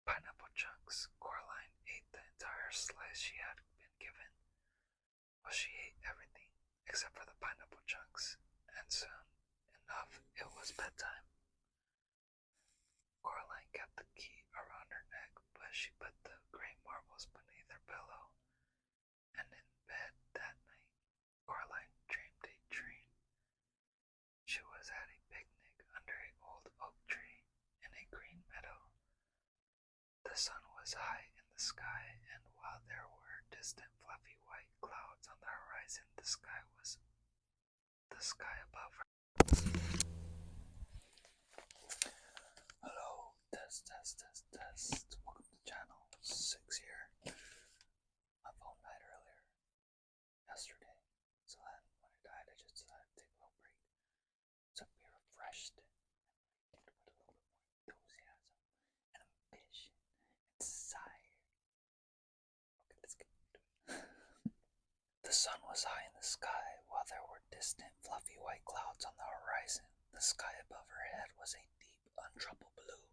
pineapple chunks, Coraline ate the entire slice she had been given. Well, she ate everything except for the pineapple chunks, and soon enough it was bedtime. Coraline kept the key around her neck, but she put the gray marbles beneath her pillow. And in bed that night, Coraline dreamed a dream. She was at a picnic under an old oak tree in a green meadow. The sun was high in the sky, and while there were distant fluffy white clouds on the horizon, the sky above her. Hello, test. Welcome to channel 6 here. My phone died earlier, yesterday, so then when it died, I just decided to take a little break. So be refreshed and with a little bit more enthusiasm and ambition and desire. Okay, let's get into it. The sun was high in the sky, while there were distant fluffy white clouds on the horizon. The sky above her head was a deep, untroubled blue.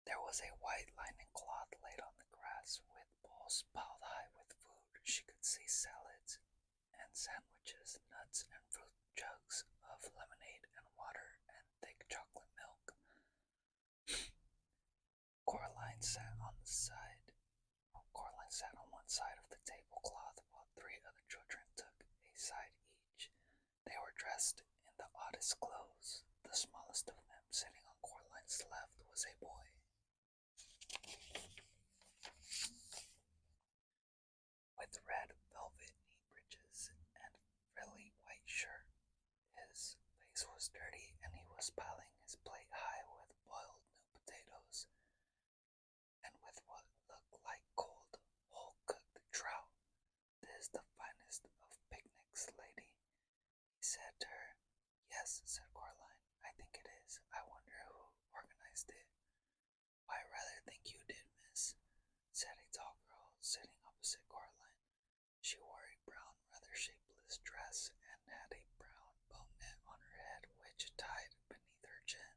There was a white linen cloth laid on the grass with was piled high with food. She could see salads and sandwiches, nuts and fruit, jugs of lemonade and water, and thick chocolate milk. Coraline sat on the side. Coraline sat on one side of the tablecloth while three other children took a side each. They were dressed in the oddest clothes. The smallest of them, sitting on Coraline's left, was a boy. With red velvet knee breeches and frilly white shirt. His face was dirty and he was piling his plate high with boiled new potatoes and with what looked like cold, whole-cooked trout. "This is the finest of picnics, lady," he said to her. "Yes," said Coraline, "I think it is. I wonder who organized it." "I rather think you did, miss," said a tall girl sitting opposite Coraline. She wore a brown, rather shapeless dress and had a brown bow net on her head which tied beneath her chin.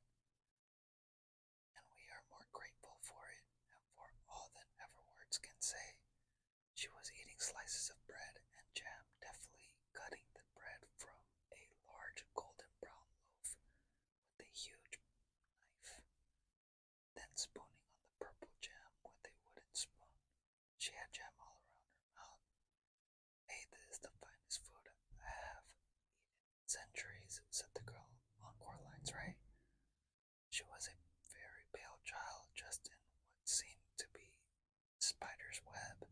"And we are more grateful for it and for all than ever words can say." She was eating slices of bread and jam, deftly cutting the bread from a large golden brown loaf with a huge knife, then spooning on the purple jam with a wooden spoon. She had jam all around her mouth. "Hey, this is the finest food I have eaten in centuries," said the girl on Coraline's right. She was a very pale child, dressed in what seemed to be spider's web,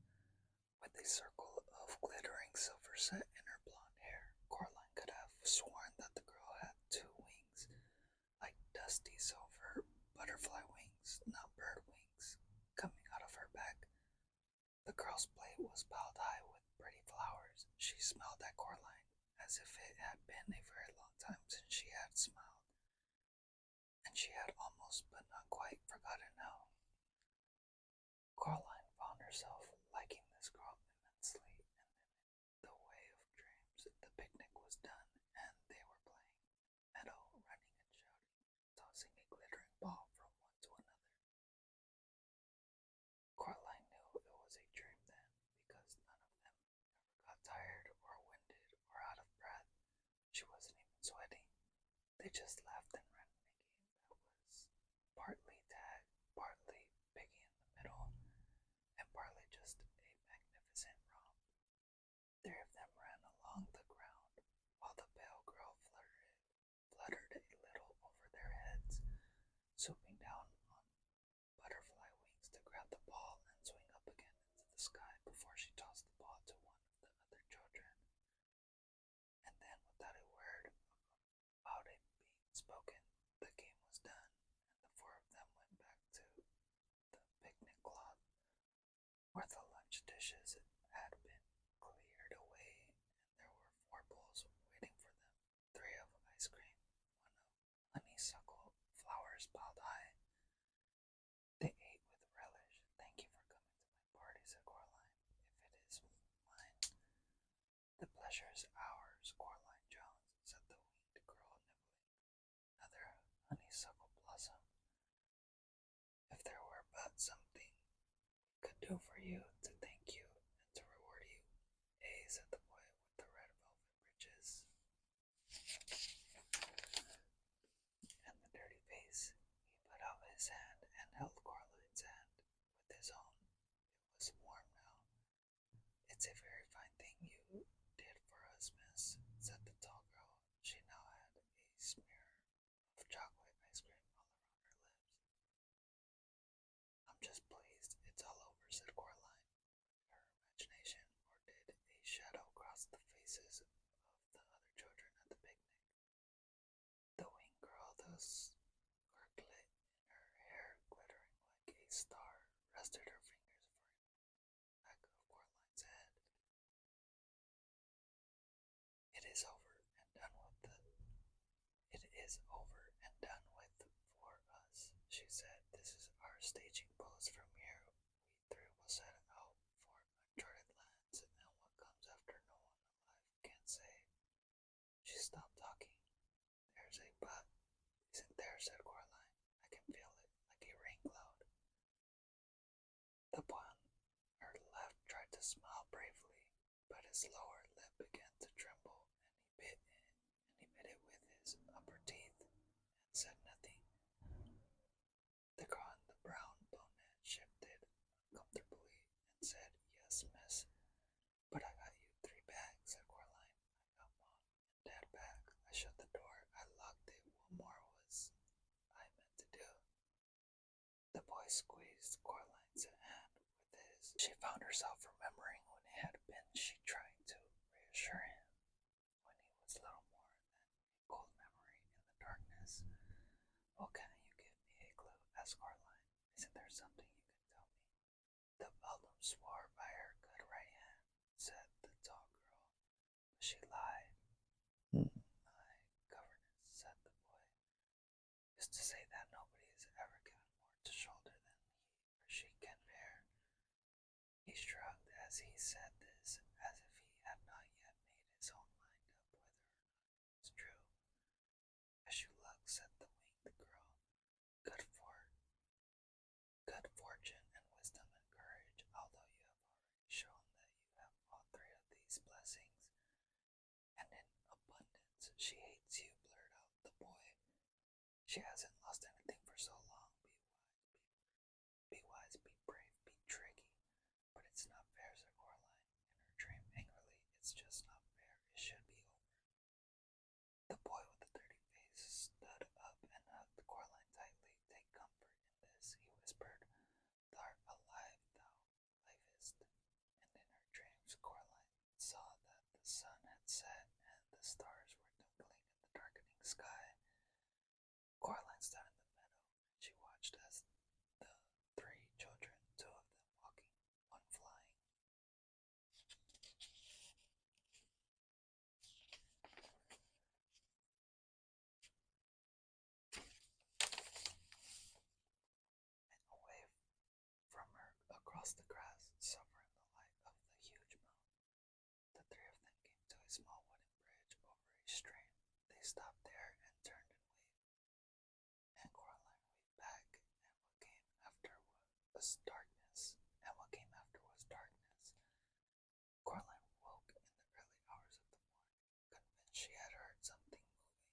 with a circle of glittering silver set in her blonde hair. Coraline could have sworn that the girl had two wings, like dusty silver butterfly wings, not bird wings, coming out of her back. The girl's plate was piled high with pretty flowers. She smiled at Coraline as if it had been a very long time since she had smiled, and she had almost but not quite forgotten how. Coraline found herself liking this girl immensely, and then in the way of dreams the picnic was done, and they were playing in the meadow, running and shouting, and tossing a glittering ball from one to another. Coraline knew it was a dream then, because none of them ever got tired or winded or out of breath. She wasn't even sweating. They just laughed and ran in a game that was partly tag, partly piggy in the middle, and partly just a magnificent romp. Three of them ran along the ground, while the pale girl fluttered a little over their heads, swooping down on butterfly wings to grab the ball and swing up again into the sky before she tossed the ball to one of the other children. And then, without a word about it being spoken, the game was done, and the four of them went back to the picnic cloth, where the lunch dishes had been cleared away, and there were four bowls waiting for them, three of ice cream, one of honeysuckle flowers piled high. They ate with relish. "Thank you for coming to my party," said Coraline. "If it is mine." "The pleasure is ours, Coraline Jones," said the winged girl, nibbling another honeysuckle blossom. "If there were but something we could do for you to thank you and to reward you." Said the boy with the red velvet breeches and the dirty face. He put out his hand and held Coraline's hand with his own. It was warm now. "It's a very fine thing you did for us, miss," said the tall girl. She now had a smear of chocolate ice cream all around her lips. "I'm just pleased it's all over," said Coraline. Her imagination, or did a shadow cross the faces of the other children at the picnic? The winged girl, the circlet in her hair glittering like a star, rested her fingers for a moment on the back of Coraline's head. It is over and done with for us," she said. "This is our staging post. From here we three will set out for uncharted lands, and what comes after no one alive can say." She stopped talking. "There's a but, isn't there?" said Coraline. "I can feel it, like a rain cloud." The boy on her left his lower lip began to tremble, and he bit it with his upper teeth, and said nothing. The girl in the brown bonnet shifted uncomfortably and said, "Yes, miss." "But I got you 3 bags," said Coraline. "I got Mom and Dad back. I shut the door. I locked it. What more was I meant to do?" The boy squeezed Coraline's hand with his. She found herself remembering when it had been she tried to reassure him when he was little more than a cold memory in the darkness. "Oh, can't you give me a clue?" asked Coraline. "Isn't there something you can tell me?" "The beldam swore by her good right hand," said the tall girl, "but she lied." "My governess," said the boy, "used to say that nobody is ever given more to shoulder than he or she can bear." He shrugged as he said this, as if he had not yet made his own mind up whether or not it was true. "As you look," said the winged girl, "good good fortune and wisdom and courage, although you have already shown that you have all 3 of these blessings, and in abundance. She hates you," blurted out the boy. "She hasn't lost anything for so long. Be wise, be brave, be tricky." "But it's not fair," said Coraline in her dream angrily. "It's just not fair. It should be over." The boy with the dirty face stood up and hugged Coraline tightly. "Take comfort in this," he whispered. "Thou'rt alive, thou livest." And in her dreams Coraline saw that the sun had set and the stars were twinkling in the darkening sky. Coraline stood in the meadow, and she watched as the 3 children, 2 of them walking, one flying, and away from her across the grass, silver in the light of the huge moon. The 3 of them came to a small wooden bridge over a stream. They stopped there and turned and waved, and Coraline waved back, and what came after was darkness. Coraline woke in the early hours of the morning, convinced she had heard something moving,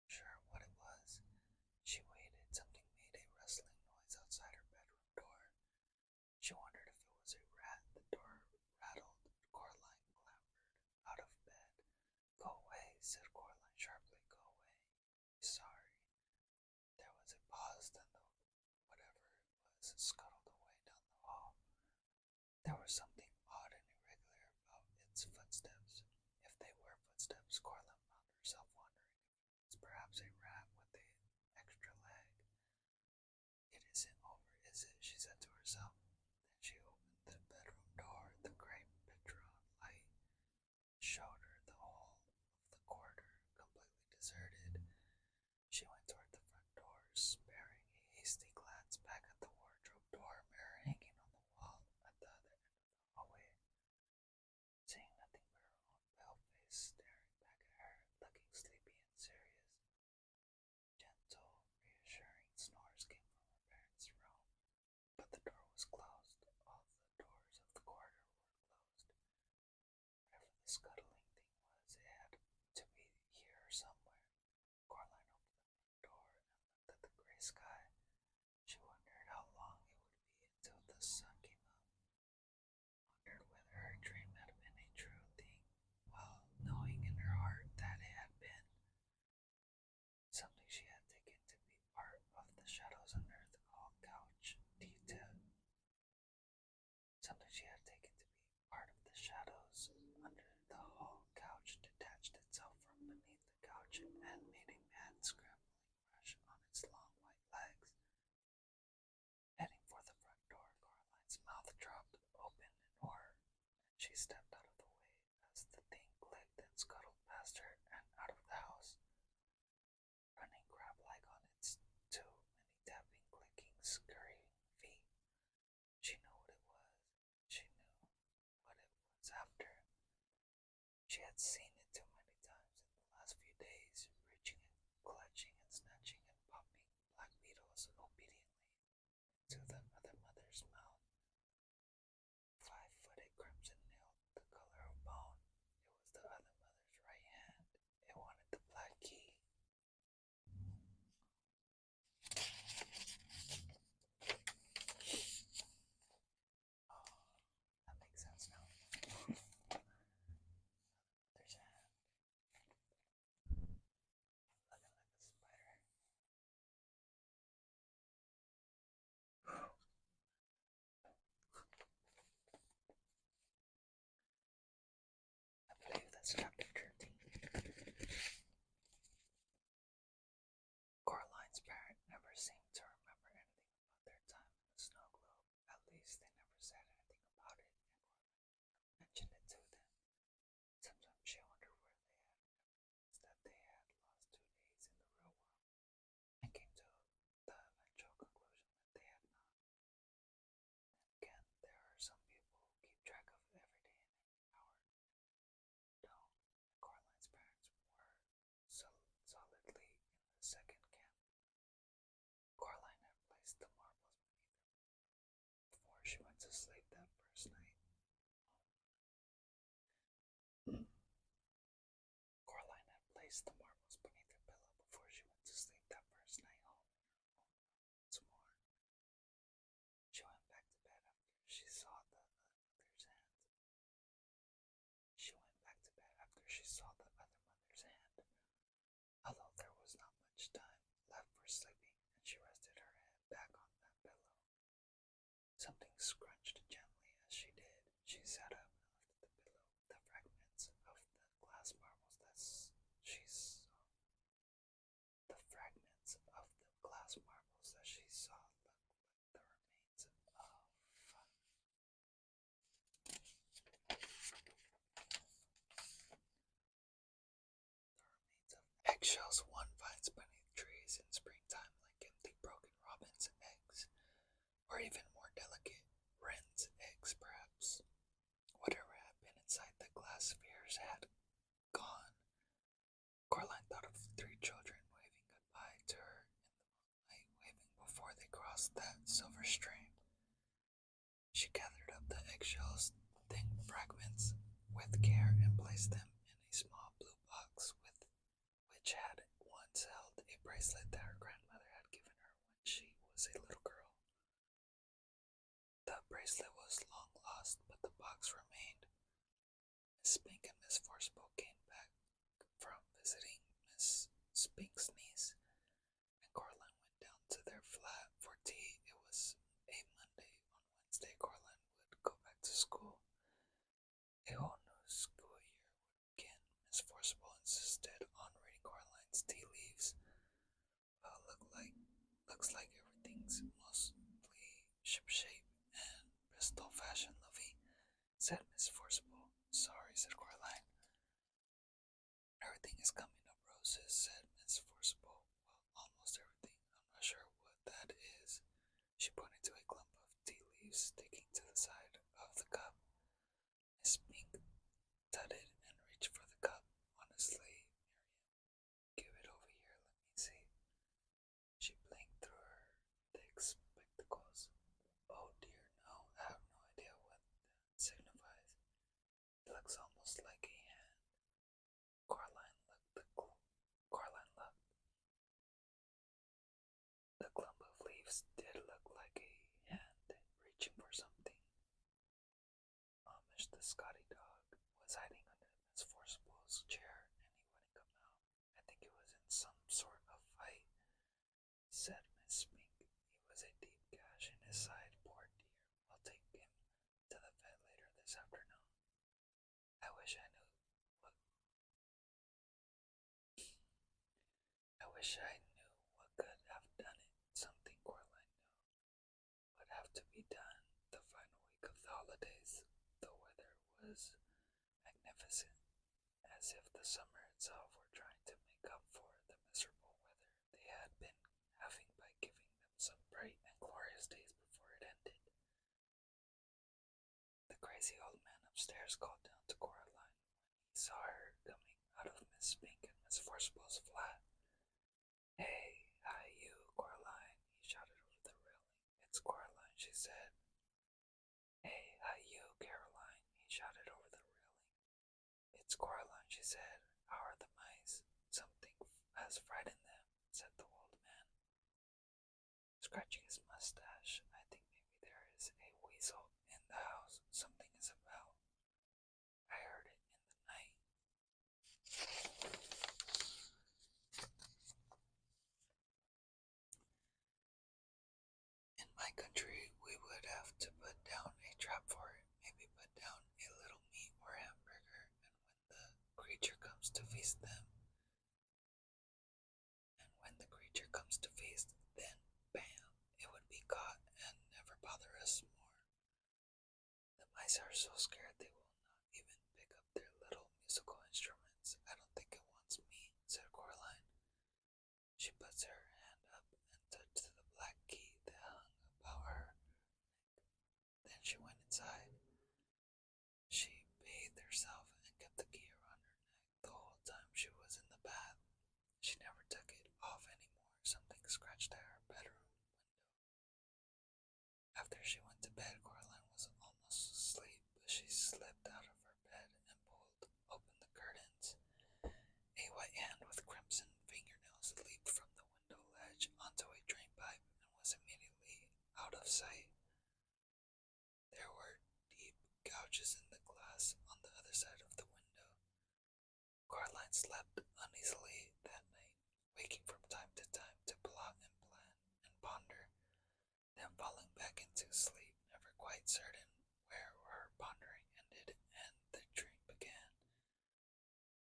sure what it was. She waited. Something made a rustling noise outside her bedroom door. She wondered if it was a rat. The door rattled. Coraline clambered out of bed. "Go away," said Coraline sharply. "Go away. You'll be sorry." There was a pause, then whatever it was scuttled away down the hall. There was something odd and irregular about its footsteps. If they were footsteps, Coraline found herself wondering if it was perhaps a rat with an extra leg. "It isn't over, is it?" she said to herself. Then she opened the bedroom door. The great picture light showed her the whole of the corridor, completely deserted. She went toward the front door, sparing a hasty glance back at the wardrobe door mirror hanging on the wall at the other end of the hallway. Seeing nothing but her own pale face staring back at her, looking sleepy and serious, gentle, reassuring snores came from her parents' room. But the door was closed. All the doors of the corridor were closed. Whatever the scuttling thing was, it had to be here somewhere. Coraline opened the front door and looked at the gray sky. She wondered how long it would be until the sun came up. Wondered whether her dream had been a true thing, while knowing in her heart that it had been. Something she had taken to be part of the shadows under the hall couch detailed. Something she had taken to be part of the shadows under the hall couch detached itself from beneath the couch and made a mad scrambling rush on its long white legs. That's chapter 13. Coraline's parent never seemed to remember anything about their time in the snow globe. At least they never said anything about it, and Coraline mentioned it to them. Sometimes she wondered where they had ever that they had lost 2 days in the real world, and came to the eventual conclusion that they had not. Again, there are some people who keep track of every day and every hour. Though Coraline's parents were solidly in the second camp. Coraline had placed the marbles before she went to sleep that first night. Coraline had placed the marbles beneath her pillow before she went to sleep that first night home in her own room once more. She went back to bed after she saw the other mother's hand. She went back to bed after she saw the other mother's hand. Although there was not much time left for sleeping, and she rested her head back on that pillow. Something scrunched gently as she did. She sat up and lifted the pillow. The fragments of the glass marbles that she saw. The fragments of the glass marbles that she saw looked like the remains of eggshells one finds beneath trees in springtime, like empty broken robins' eggs, or even more delicate wren's eggs, perhaps. Whatever had been inside the glass spheres had gone. Coraline thought of the 3 children waving goodbye to her in the moonlight, waving before they crossed that silver stream. She gathered up the eggshells, thin fragments, with care and placed them in a small blue box which had once held a bracelet that her grandmother had given her when she was a little girl. The bracelet was long lost, but the box remained. Miss Spink and Miss Forcible came back from visiting Miss Spink's niece, and Coraline went down to their flat for tea. It was a Monday. On Wednesday, Coraline would go back to school. A whole new school year would begin. Miss Forcible insisted on reading Coraline's tea leaves. Well, looks like everything's mostly shipshape and Bristol fashion, Lovey, said Miss Forcible. Sorry, said Coraline. Everything is coming up roses, said Miss Forcible. Well, almost everything. I'm not sure what that is. She pointed to a clump of tea leaves sticking to the side of the cup. Miss Pink tutted and reached for the cup. Honestly, Miriam, give it over here, let me see. She blinked through her thick spectacles. Oh dear, no, I have no idea what that signifies. It looks almost like a hand. Coraline looked. The clump of leaves did look like a hand reaching for something. Amish the Scotty dog was hiding under Miss Forcible's chair, and he wouldn't come out. I think he was in some sort of fight, said Miss Spink. He was a deep gash in his side, poor dear. I'll take him to the vet later this afternoon. I wish I knew what I wish I knew what could have done it. Something Coraline knew would have to be done. The final week of the holidays, the weather was magnificent, as if the summer itself were trying to make up for the miserable weather they had been having by giving them some bright and glorious days before it ended. The crazy old man upstairs called down to Coraline when he saw her coming out of Miss Spink and Miss Forcible's flat. Hey, hi you, Coraline, he shouted over the railing. It's Coraline, she said. Hey, hi you, Caroline, he shouted over the railing. It's Coraline, she said. How are the mice? Something has frightened them, said the old man, scratching his mustache. I think maybe there is a weasel in the house. Something is about. I heard it in the night. In my country, we would have to put down a trap for it, maybe put down a little meat or hamburger, and when the feast them. And when the creature comes to feast, then bam, it would be caught and never bother us more. The mice are so scared they will not even pick up their little musical instruments. I don't think it wants me, said Coraline. She puts her hand up and touched the black key that hung about her neck. Then she went inside. She bathed herself and kept the key around her neck the whole time she was in the bath. She never took it off anymore. Something scratched at her bedroom window. After she went to bed, Coraline was almost asleep, but she slipped out of her bed and pulled open the curtains. A white hand with crimson fingernails leaped from the window ledge onto a drain pipe and was immediately out of sight. There were deep gouges in the glass on the other side of the window. Coraline slept uneasily that night, waking from time to time to plot and plan and ponder, then falling back into sleep, never quite certain where her pondering ended and the dream began.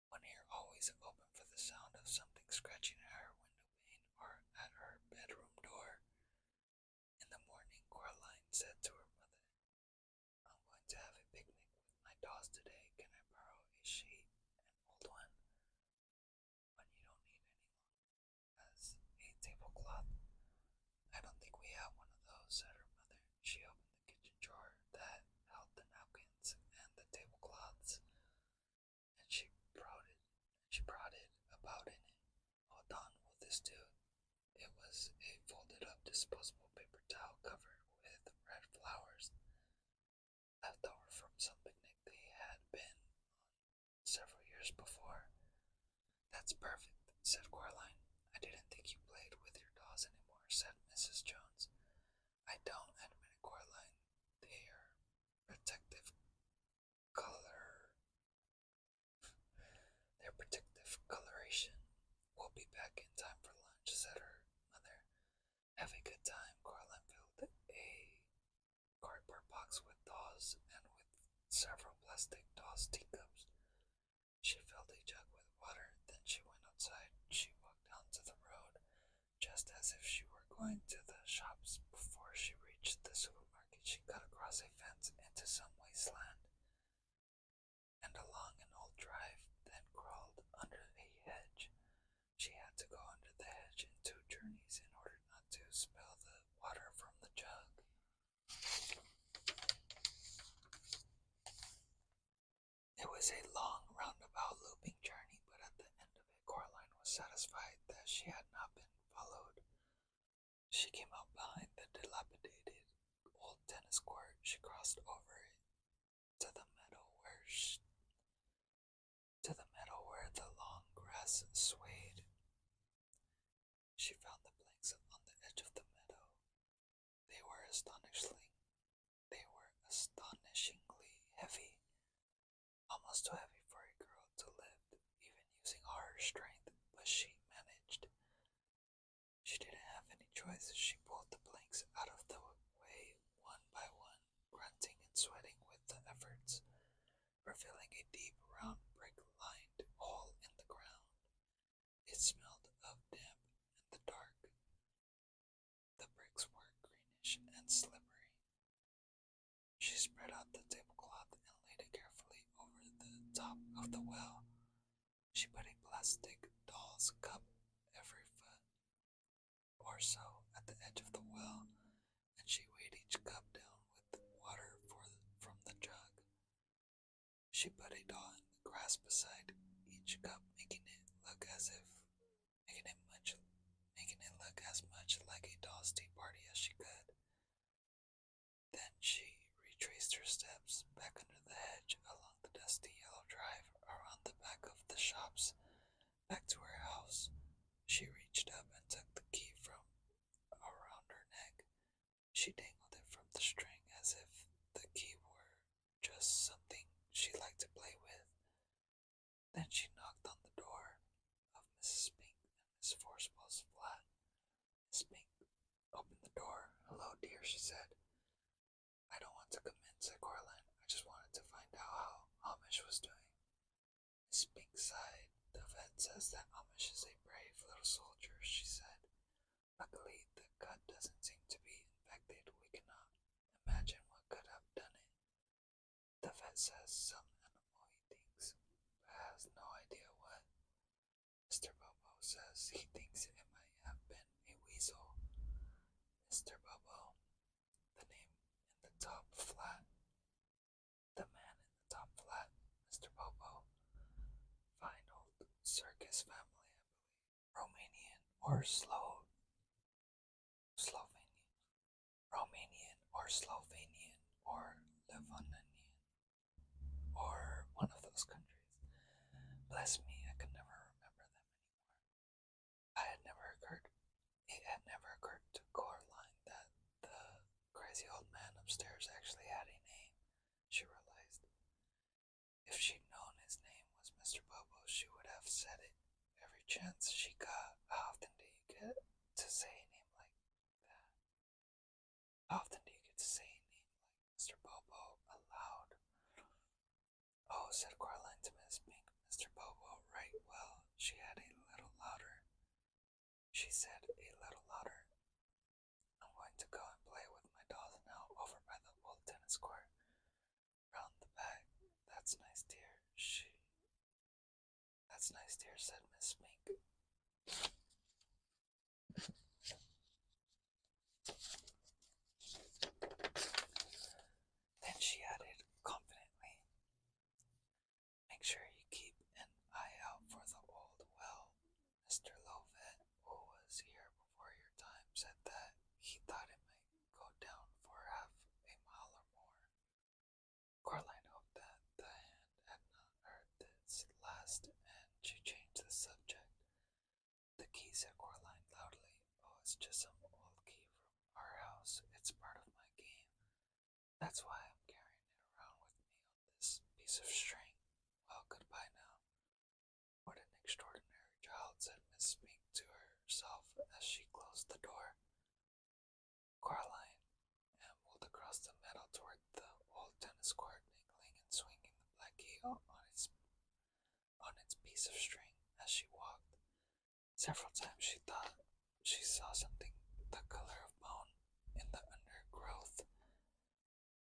One ear always open for the sound of something scratching at her window pane or at her bedroom door. In the morning, Coraline said to her mother, I'm going to have a picnic with my dolls today. Can I borrow a sheet, an old one you don't need any longer, as a tablecloth? I don't think we have one of those, said her mother. She opened the kitchen drawer that held the napkins and the tablecloths, and she brought it about in it. Hold on, will this do? It was a folded up disposable paper towel covered with red flowers, left over from some picnic they had been on several years before. That's perfect, said Coraline. I didn't think you played with your dolls anymore, said Mrs. Jones. I don't, admitted Coraline. Their protective color, their protective coloration will be back in time for lunch, said her mother. Have a good time. Coraline filled a cardboard box with dolls and with several plastic dolls' teacups. She filled a jug with water, then she went outside. She walked down to the road, just as if she were going to the shops. Before she reached the supermarket, she cut across a fence into some wasteland and along an old drive, then crawled under a hedge. She had to go under the hedge in two journeys in order not to spill the water from the jug. It was a long, roundabout, looping journey, but at the end of it, Coraline was satisfied that she had not been followed. She came out behind the dilapidated old tennis court. She crossed over it to the meadow where the long grass swayed. She found the planks on the edge of the meadow. They were astonishingly heavy, almost too heavy for a girl to lift, even using all her strength, but she managed. She didn't have any choice. She pulled the planks out of the way one by one, grunting and sweating with the efforts, revealing a deep, round, brick-lined hole in the ground. It smelled of damp and the dark. The bricks were greenish and slippery. She spread out the tablecloth and laid it carefully over the top of the well. She put a plastic doll's cup every foot or so at the edge of the well, and she weighed each cup down with water from the jug. She put a doll in the grass beside each cup, making it look as much like a doll's tea party as she could. Then she retraced her steps back under the hedge, along the dusty yellow drive, around the back of the shops, back to her house. She reached up and took the key from around her neck. She dangled it from the string as if the key were just something she liked to play with. Then she knocked on the door of Mrs. Spink and Miss Forceball's flat. Miss Spink opened the door. Hello, dear, she said. I don't want to come in, said Coraline. I just wanted to find out how Amish was doing. Miss Spink sighed. The says that Amish is a brave little soldier, she said. Luckily, the cut doesn't seem to be infected. We cannot imagine what could have done it. The vet says some animal he thinks, but has no idea what. Mr. Bobo says he thinks it might have been a weasel. Mr. Bobo, the name in the top flat, the man in the top flat, Mr. Bobo, fine old circus family, I believe. Romanian or Slovenian, Romanian or Slovenian or Livonian or one of those countries. Bless me, I could never remember them anymore. It had never occurred to Coraline that the crazy old man upstairs actually had a name, she realized. If she'd known his name was Mr. Bobo, she would have said it every chance she got. How often do you get to say a name like that? How often do you get to say a name like Mr. Bobo aloud? Oh, said Coraline to Miss Pink, Mr. Bobo, right, well, she had a little louder. She said a little louder. I'm going to go and play with my dolls now over by the old tennis court. Round the back. That's nice, dear. That's nice, dear, said Miss Mink. Then she added confidently, make sure you keep an eye out for the old well. Mr. Lovet, who was here before your time, said that he thought it might go down for half a mile or more. Coraline hoped that the hand had not heard this last, and she changed the subject. The key, said Coraline loudly. Oh, it's just some old key from our house. It's part of my game. That's why I'm carrying it around with me on this piece of string. Well, goodbye now. What an extraordinary child, said Miss Mink to herself as she closed the door. Coraline ambled across the meadow toward the old tennis court, niggling and swinging the black key on its piece of string as she walked. Several times she thought she saw something the color of bone in the undergrowth.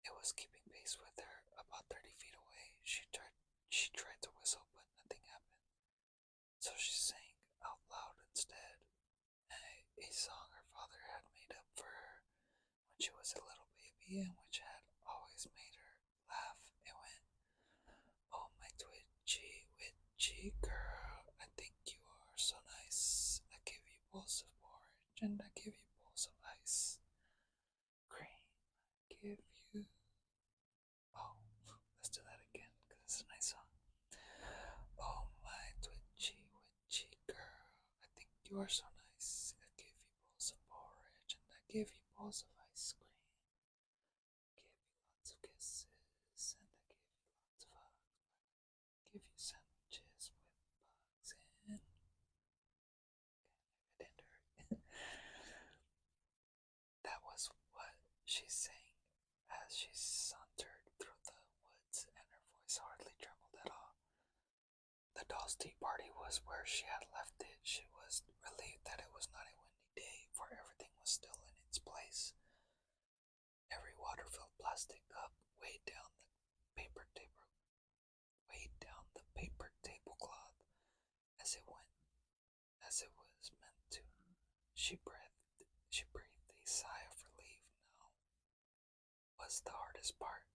It was keeping pace with her about 30 feet away. She tried to whistle, but nothing happened. So she sang out loud instead, a song her father had made up for her when she was a little baby and which had always made her laugh. It went, oh, my twitchy, witchy girl, I think you are so nice. I give you bowls of porridge and I give you bowls of ice cream. I give you. Oh, let's do that again because it's a nice song. Oh, my twitchy, witchy girl, I think you are so nice. I give you bowls of porridge and I give you bowls of ice cream. I give you lots of kisses and I give you lots of hugs. I give you sandwiches with bugs in. I didn't hurt. That was what she sang as she sauntered through the woods, and her voice hardly trembled at all. The doll's tea party was where she had left it. She was relieved that it was not a windy day, for everything was still in its place. Every water-filled plastic cup weighed down the paper tablecloth as it was meant to. She breathed a sigh of relief. Now was the hardest part.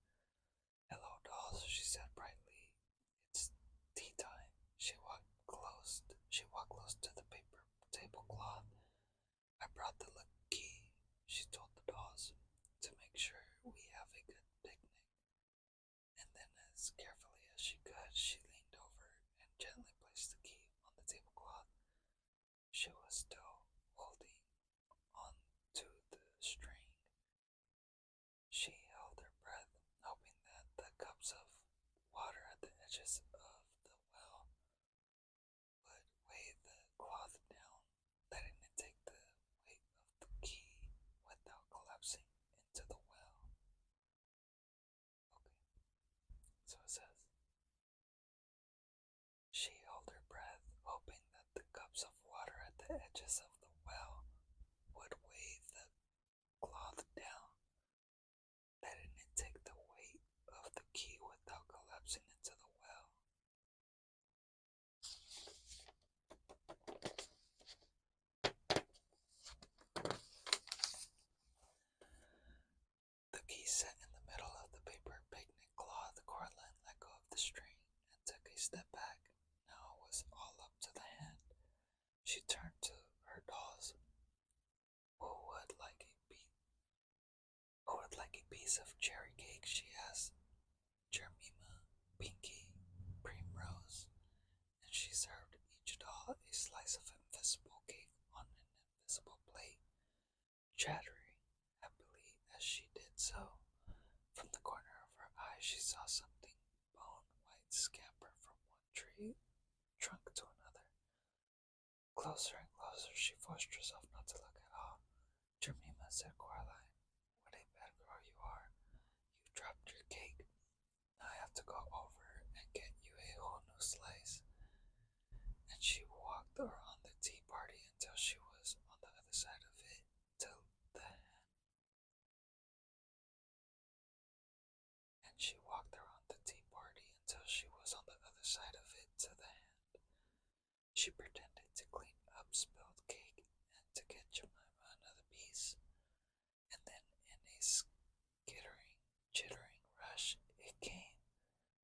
Hello, dolls, she said brightly. It's tea time. She walked close to the paper tablecloth. I brought the key, she told the dolls, to make sure we have a good picnic. And then, as carefully as she could, she leaned over and gently placed the key on the tablecloth. She was still holding on to the string. She held her breath, hoping that the cups of water at the edges of the well would weigh the cloth down, letting it take the weight of the key without chattering happily as she did so. From the corner of her eye, she saw something bone white scamper from one tree trunk to another. Closer and closer, she forced herself not to look at all. Jemima, said Coraline, what a bad girl you are. You dropped your cake. Now I have to go over and get you a whole new slice. And she walked around the tea party until she was on the other side of it, till the and she walked around the tea party until she was on the other side of it to the hand. She pretended to clean up spilled cake and to get Jemima another piece, and then in a skittering, chittering rush it came,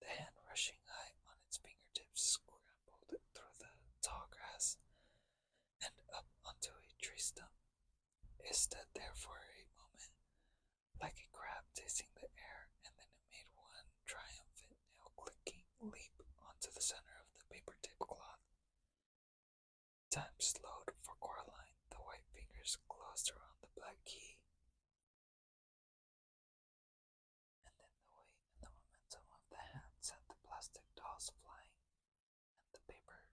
the hand rushing high on its fingertips, scrambled through the tall grass and up onto a tree stump. It stood there for a moment, like a crab tasting the air, and then it made one triumphant nail-clicking leap onto the center of the paper tablecloth. Time slowed for Coraline. The white fingers closed around the black key, and then the weight and the momentum of the hand sent the plastic dolls flying, and the paper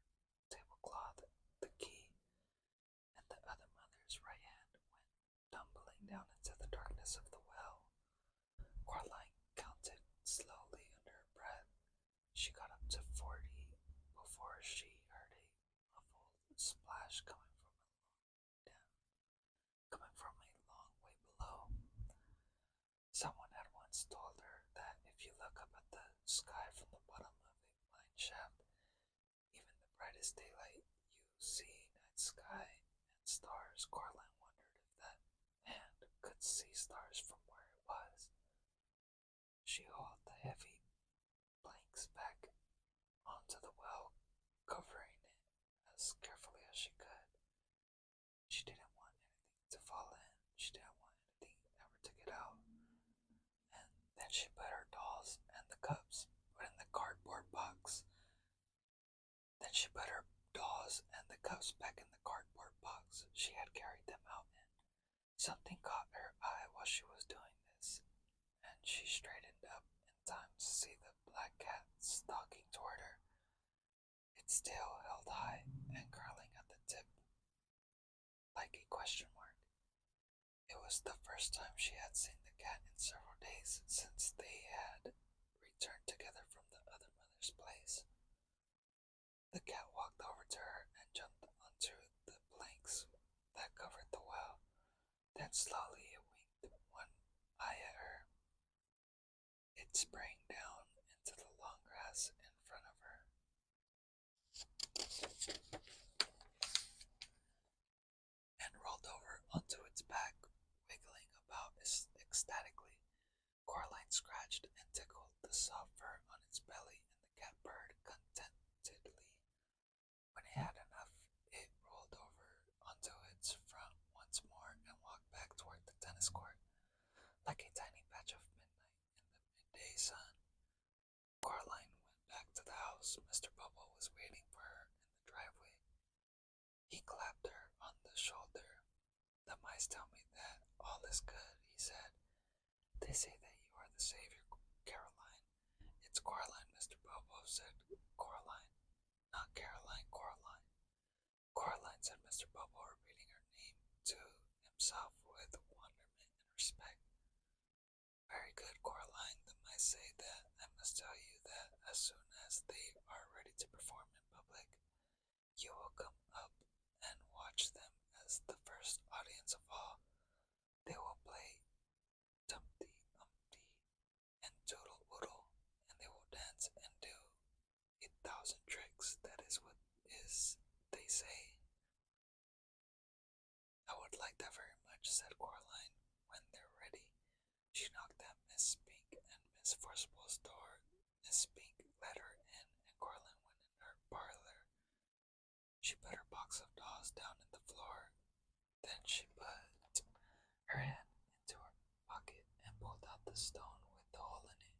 tablecloth, the key, and the other mother's right hand went tumbling down into the darkness of the well. Coraline counted slowly under her breath. She got up to 40 before she heard a muffled splash coming from a long way below. Someone had once told her that if you look up at the sky from the bottom of a mine shaft, even the brightest daylight, you see night sky and stars. Coraline wondered if that hand could see stars from where it was. She hauled the heavy planks back onto the well, covering it as carefully as she could. She didn't want anything to fall in. She didn't want anything ever to get out. And then she put her dolls and the cups in the cardboard box. Then she put her dolls and the cups back in the cardboard box she had carried them out in. Something caught her eye while she was doing this, and she straightened up in time to see the black cat stalking toward her, its tail held high and curling at the tip like a question mark. It was the first time she had seen the cat in several days since they had returned together from the other mother's place. The cat walked over to her and jumped onto the planks that covered the well. Then slowly it winked one eye at her. It sprang down into the long grass in front of her and rolled over onto its back, wiggling about ecstatically. Coraline scratched and tickled the soft fur on its belly, and the cat purred contentedly. When it had enough, it rolled over onto its front once more and walked back toward the tennis court, like a tiny patch of midnight in the midday sun. Coraline went back to the house. Mr. Bubble was waiting for her in the driveway. He clapped her on the shoulder. The mice tell me that all is good, he said. They say that you are the savior, Caroline. It's Coraline, Mr. Bubble said. Coraline, not Caroline, Coraline. Coraline, said Mr. Bubble, repeating her name to himself with wonderment and respect. Very good, Coraline. The mice say that I must tell you that as soon as they are ready to perform in public, you will come up and watch them as the first audience of all. They will play Dumpty Umpty and Doodle Woodle, and they will dance and do 1,000 tricks. That is what is they say. I would like that very much, said Coraline. When they're ready, she knocked at Miss Pink and Miss Forcible's door. Miss Pink let her in, and Coraline went in her parlor. She put her box of dolls down in the floor. Then she put her hand into her pocket and pulled out the stone with the hole in it.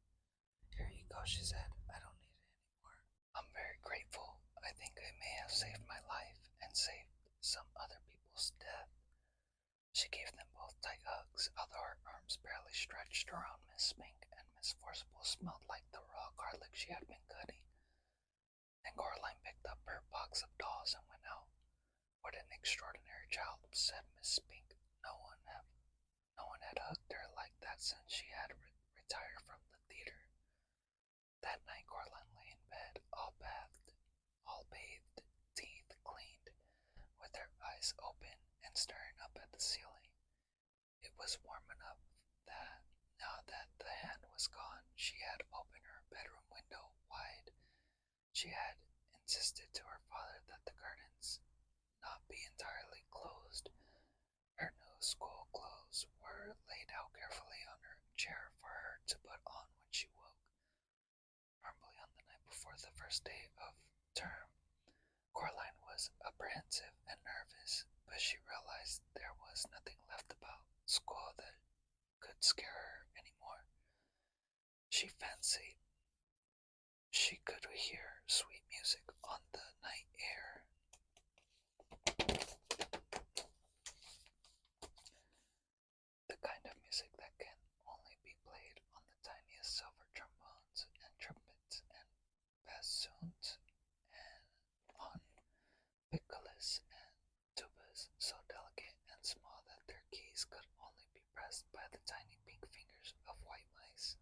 Here you go, she said. I don't need it anymore. I'm very grateful. I think I may have saved my life and saved some other people's death. She gave them both legs, although her arms barely stretched around Miss Mink, and Miss Forcible smelled like the raw garlic she had been cutting. Then Coraline picked up her box of dolls and went out. "What an extraordinary child," said Miss Pink. No one had hugged her like that since she had retired from the theater. That night Coraline lay in bed, all bathed, teeth cleaned, with her eyes open and staring up at the ceiling. It was warm enough that, now that the hand was gone, she had opened her bedroom window wide. She had insisted to her father that the curtains not be entirely closed. Her new school clothes were laid out carefully on her chair for her to put on when she woke. Normally, on the night before the first day of term, Coraline was apprehensive and nervous, but she realized there was nothing left about school that could scare her anymore. She fancied she could hear sweet music on the night air. The kind of music that can only be played on the tiniest silver trombones and trumpets and bassoons and on piccolis and tubas so delicate and small that their keys could only be pressed by the tiny pink fingers of white mice.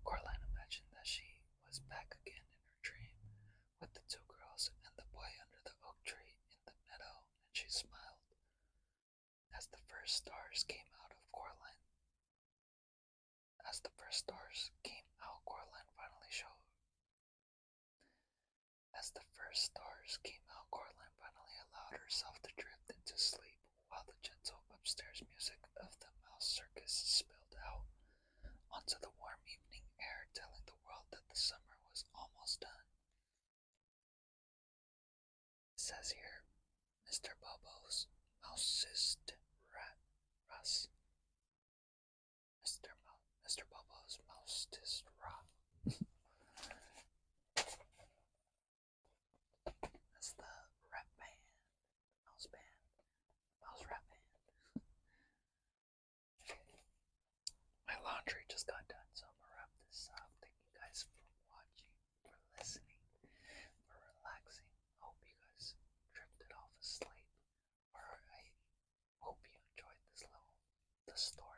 Coraline imagined that she was back again in her dream, with the two girls and the boy under the oak tree in the meadow, and she smiled. As the first stars came out, Coraline finally showed. As the first stars came out, Coraline finally allowed herself to drift into sleep, while the gentle upstairs music of the mouse circus spilled out onto the warm evening air, telling the world that the summer was almost done. It says here, Mr. Bobo's mousest rat Russ. Mr. Bobo's mousest rat. That's the rap band, mouse rap band. My laundry just got done, so I'm gonna wrap this up. Thank you guys for watching, for listening, for relaxing. I hope you guys drifted off asleep, or I hope you enjoyed the story.